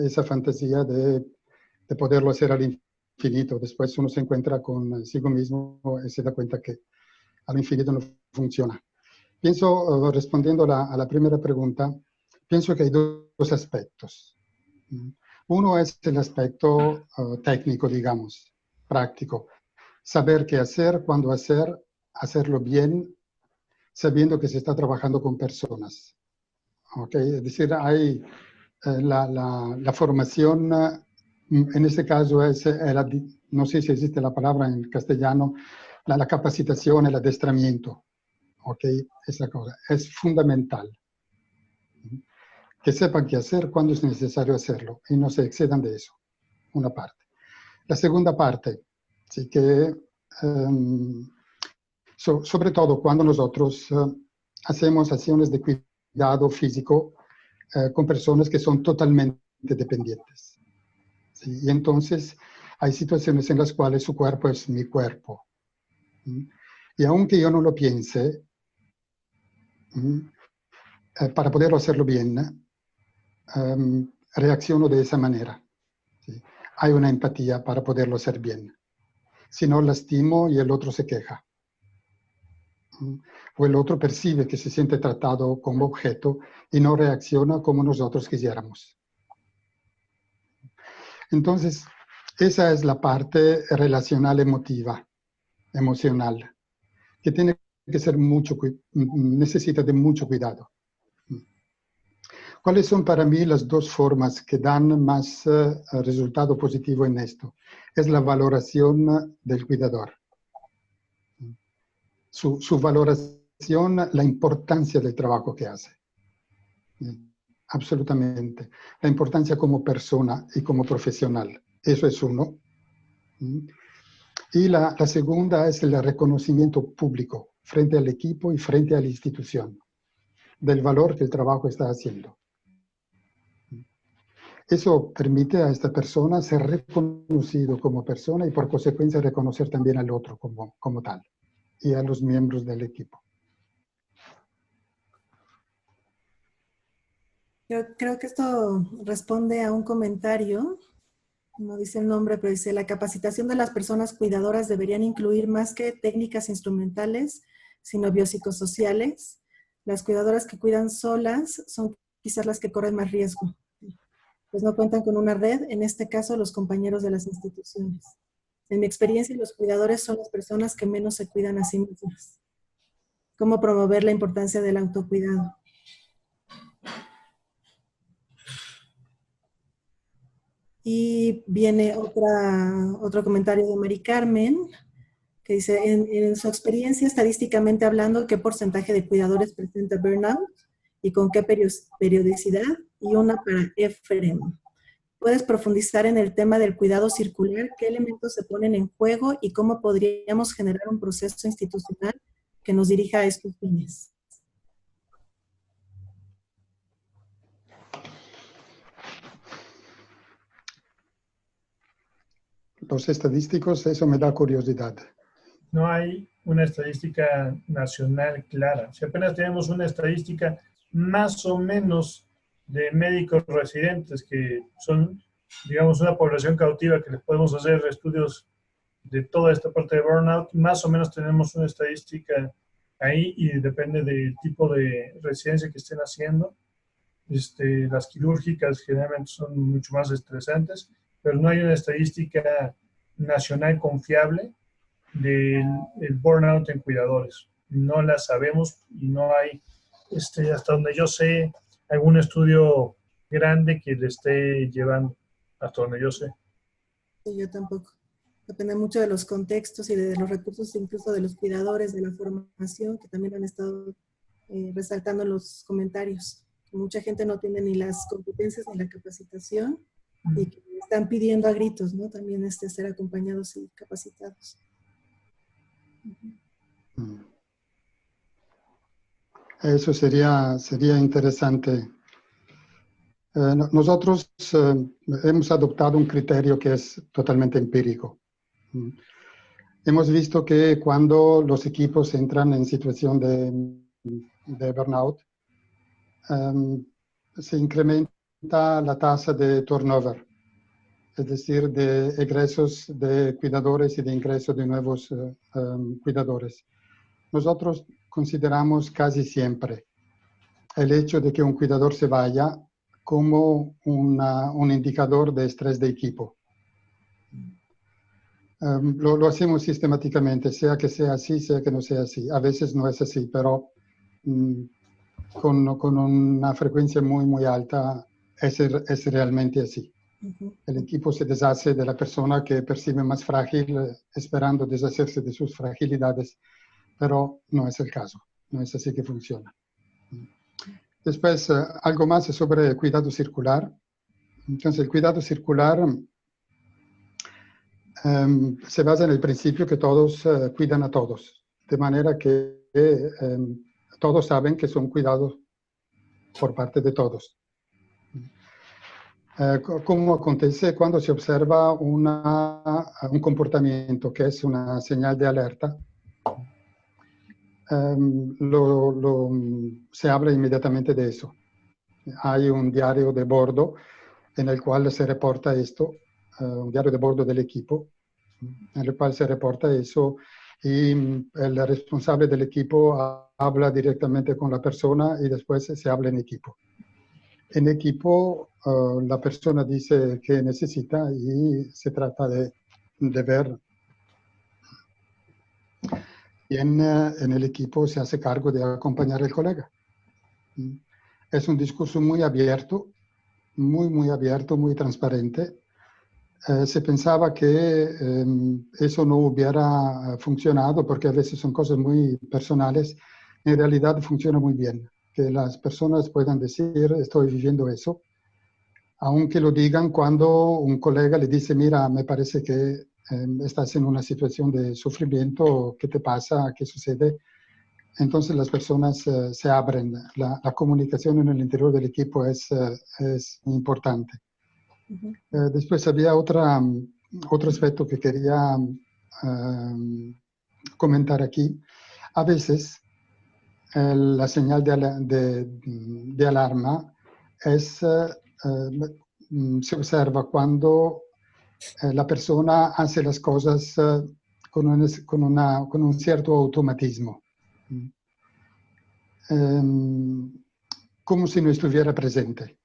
esa fantasía de poderlo hacer al infinito. Después uno se encuentra consigo mismo y se da cuenta que al infinito no funciona. Pienso, respondiendo a la primera pregunta, pienso que hay dos aspectos. Uno es el aspecto técnico, digamos, práctico. Saber qué hacer, cuándo hacer, hacerlo bien, sabiendo que se está trabajando con personas. ¿Okay? Es decir, hay la formación, en este caso es, no sé si existe la palabra en castellano, la capacitación, el adestramiento. ¿Okay? Esa cosa es fundamental. Que sepan qué hacer, cuándo es necesario hacerlo y no se excedan de eso. Una parte. La segunda parte, sí que sobre todo cuando nosotros hacemos acciones de cuidado físico con personas que son totalmente dependientes. ¿Sí? Y entonces hay situaciones en las cuales su cuerpo es mi cuerpo. Y aunque yo no lo piense, para poderlo hacerlo bien, reacciono de esa manera. ¿Sí? Hay una empatía para poderlo hacer bien. Si no, lastimo y el otro se queja. O el otro percibe que se siente tratado como objeto y no reacciona como nosotros quisiéramos. Entonces, esa es la parte relacional emocional, que tiene que ser necesita de mucho cuidado. ¿Cuáles son para mí las dos formas que dan más resultado positivo en esto? Es la valoración del cuidador. Su valoración, la importancia del trabajo que hace. Absolutamente. La importancia como persona y como profesional. Eso es uno. Y la segunda es el reconocimiento público frente al equipo y frente a la institución del valor que el trabajo está haciendo. Eso permite a esta persona ser reconocido como persona y por consecuencia reconocer también al otro como tal y a los miembros del equipo. Yo creo que esto responde a un comentario, no dice el nombre, pero dice, la capacitación de las personas cuidadoras deberían incluir más que técnicas instrumentales, sino biopsicosociales. Las cuidadoras que cuidan solas son quizás las que corren más riesgo, pues no cuentan con una red, en este caso los compañeros de las instituciones. En mi experiencia, los cuidadores son las personas que menos se cuidan a sí mismas. ¿Cómo promover la importancia del autocuidado? Y viene otro comentario de Mari Carmen, que dice, en su experiencia estadísticamente hablando, ¿qué porcentaje de cuidadores presenta burnout? ¿Y con qué periodicidad? Y una para Efrem. ¿Puedes profundizar en el tema del cuidado circular? ¿Qué elementos se ponen en juego? ¿Y cómo podríamos generar un proceso institucional que nos dirija a estos fines? Los estadísticos, eso me da curiosidad. No hay una estadística nacional clara. Si apenas tenemos una estadística más o menos de médicos residentes que son, digamos, una población cautiva que les podemos hacer estudios de toda esta parte de burnout, más o menos tenemos una estadística ahí y depende del tipo de residencia que estén haciendo. Las quirúrgicas generalmente son mucho más estresantes, pero no hay una estadística nacional confiable del burnout en cuidadores. No la sabemos y no hay, hasta donde yo sé, algún estudio grande que le esté llevando, hasta donde yo sé. Sí, yo tampoco. Depende mucho de los contextos y de los recursos, incluso de los cuidadores, de la formación, que también han estado resaltando en los comentarios. Mucha gente no tiene ni las competencias ni la capacitación y que están pidiendo a gritos, ¿no? También ser acompañados y capacitados. Eso sería interesante. Nosotros hemos adoptado un criterio que es totalmente empírico. Hemos visto que cuando los equipos entran en situación de burnout, se incrementa la tasa de turnover, es decir, de egresos de cuidadores y de ingreso de nuevos cuidadores. Nosotros consideramos casi siempre el hecho de que un cuidador se vaya como un indicador de estrés de equipo. Lo hacemos sistemáticamente, sea que sea así, sea que no sea así. A veces no es así, pero con una frecuencia muy, muy alta es realmente así. El equipo se deshace de la persona que percibe más frágil, esperando deshacerse de sus fragilidades, pero no es el caso, no es así que funciona. Después, algo más sobre el cuidado circular. Entonces, el cuidado circular se basa en el principio que todos cuidan a todos. de manera que todos saben que son cuidados por parte de todos. Como acontece cuando se observa un comportamiento que es una señal de alerta, se habla inmediatamente de eso. Hay un diario de bordo en el cual se reporta esto, un diario de bordo del equipo, en el cual se reporta eso y el responsable del equipo habla directamente con la persona y después se habla en equipo. En equipo, la persona dice que necesita y se trata de ver quién en el equipo se hace cargo de acompañar al colega. Es un discurso muy abierto, muy abierto, muy transparente. Se pensaba que eso no hubiera funcionado porque a veces son cosas muy personales. En realidad funciona muy bien. Que las personas puedan decir, estoy viviendo eso, aunque lo digan cuando un colega le dice, mira, me parece que estás en una situación de sufrimiento, ¿qué te pasa? ¿Qué sucede? Entonces las personas se abren. La comunicación en el interior del equipo es importante. Después había otro aspecto que quería comentar aquí. A veces la señal de alarma se observa cuando la persona hace las cosas con un cierto automatismo, como si no estuviera presente.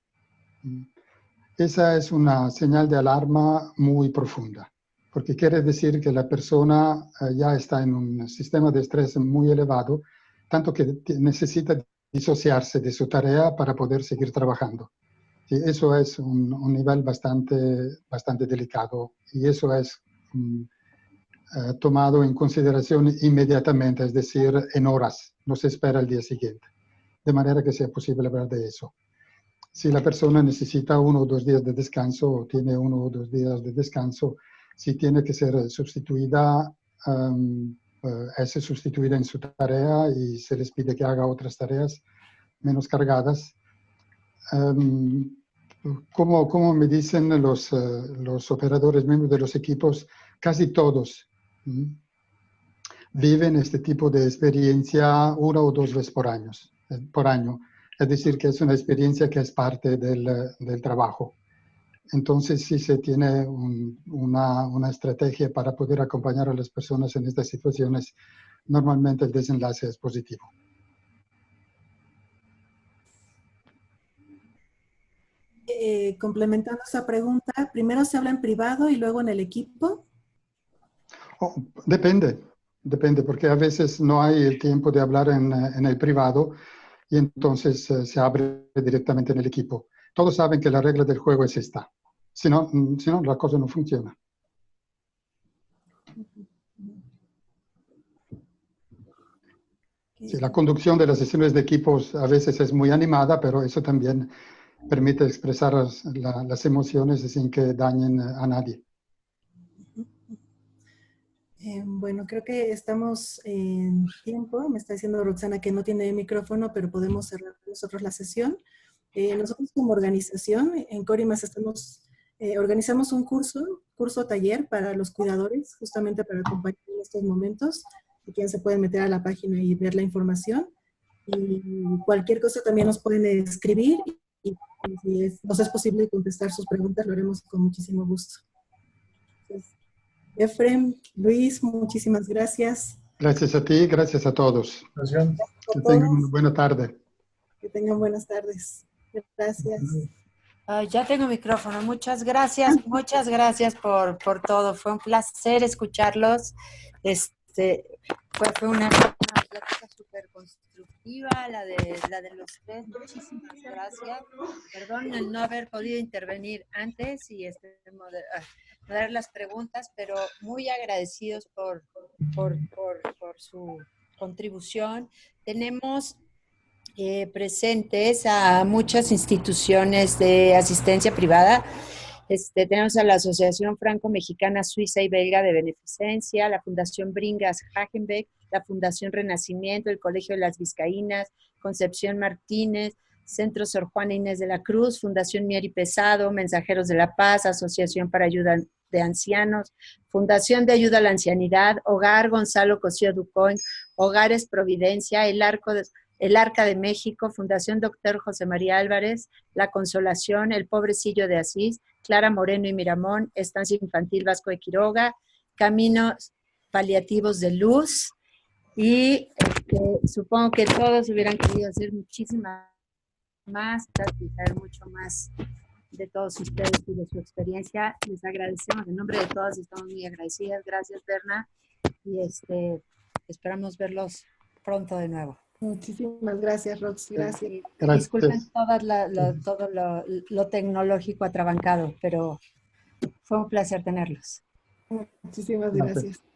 Esa es una señal de alarma muy profunda, porque quiere decir que la persona ya está en un sistema de estrés muy elevado, tanto que necesita disociarse de su tarea para poder seguir trabajando. Y eso es un nivel bastante delicado y eso es tomado en consideración inmediatamente, es decir, en horas, no se espera el día siguiente, de manera que sea posible hablar de eso. Si la persona necesita 1 o 2 días de descanso o tiene 1 o 2 días de descanso, si tiene que ser sustituida, es sustituida en su tarea y se les pide que haga otras tareas menos cargadas. Como me dicen los operadores, miembros de los equipos, casi todos viven este tipo de experiencia 1 o 2 veces por año. Es decir, que es una experiencia que es parte del trabajo. Entonces, si se tiene una estrategia para poder acompañar a las personas en estas situaciones, normalmente el desenlace es positivo. Complementando esa pregunta, primero se habla en privado y luego en el equipo. Oh, depende, porque a veces no hay el tiempo de hablar en el privado y entonces se abre directamente en el equipo. Todos saben que la regla del juego es esta. Si no, la cosa no funciona. Sí, la conducción de las sesiones de equipos a veces es muy animada, pero eso también permite expresar las emociones sin que dañen a nadie. Bueno, creo que estamos en tiempo. Me está diciendo Roxana que no tiene micrófono, pero podemos cerrar nosotros la sesión. Nosotros como organización, en Corimas organizamos un curso taller para los cuidadores, justamente para acompañar en estos momentos. Si quieren se pueden meter a la página y ver la información. Y cualquier cosa también nos pueden escribir y si nos es posible contestar sus preguntas, lo haremos con muchísimo gusto. Entonces, Efrem, Luis, muchísimas gracias. Gracias a ti, gracias a todos. Gracias. Que tengan una buena tarde. Que tengan buenas tardes. Gracias. Ya tengo micrófono. Muchas gracias por todo. Fue un placer escucharlos. Fue una plática súper constructiva, la de los tres. Muchísimas gracias. Perdón el no haber podido intervenir antes y dar las preguntas, pero muy agradecidos por su contribución. Tenemos presentes a muchas instituciones de asistencia privada. Tenemos a la Asociación Franco-Mexicana Suiza y Belga de Beneficencia, la Fundación Bringas Hagenbeck, la Fundación Renacimiento, el Colegio de las Vizcaínas, Concepción Martínez, Centro Sor Juana Inés de la Cruz, Fundación Mieri Pesado, Mensajeros de la Paz, Asociación para Ayuda de Ancianos, Fundación de Ayuda a la Ancianidad, Hogar Gonzalo Cosío Ducoin, Hogares Providencia, el Arca de México, Fundación Dr. José María Álvarez, La Consolación, El Pobrecillo de Asís, Clara Moreno y Miramón, Estancia Infantil Vasco de Quiroga, Caminos Paliativos de Luz, y supongo que todos hubieran querido hacer muchísimas más, saber mucho más de todos ustedes y de su experiencia. Les agradecemos en nombre de todas, estamos muy agradecidas. Gracias, Berna, y esperamos verlos pronto de nuevo. Muchísimas gracias, Rox. Gracias. Gracias. Disculpen todo lo tecnológico atrabancado, pero fue un placer tenerlos. Muchísimas Gracias. gracias.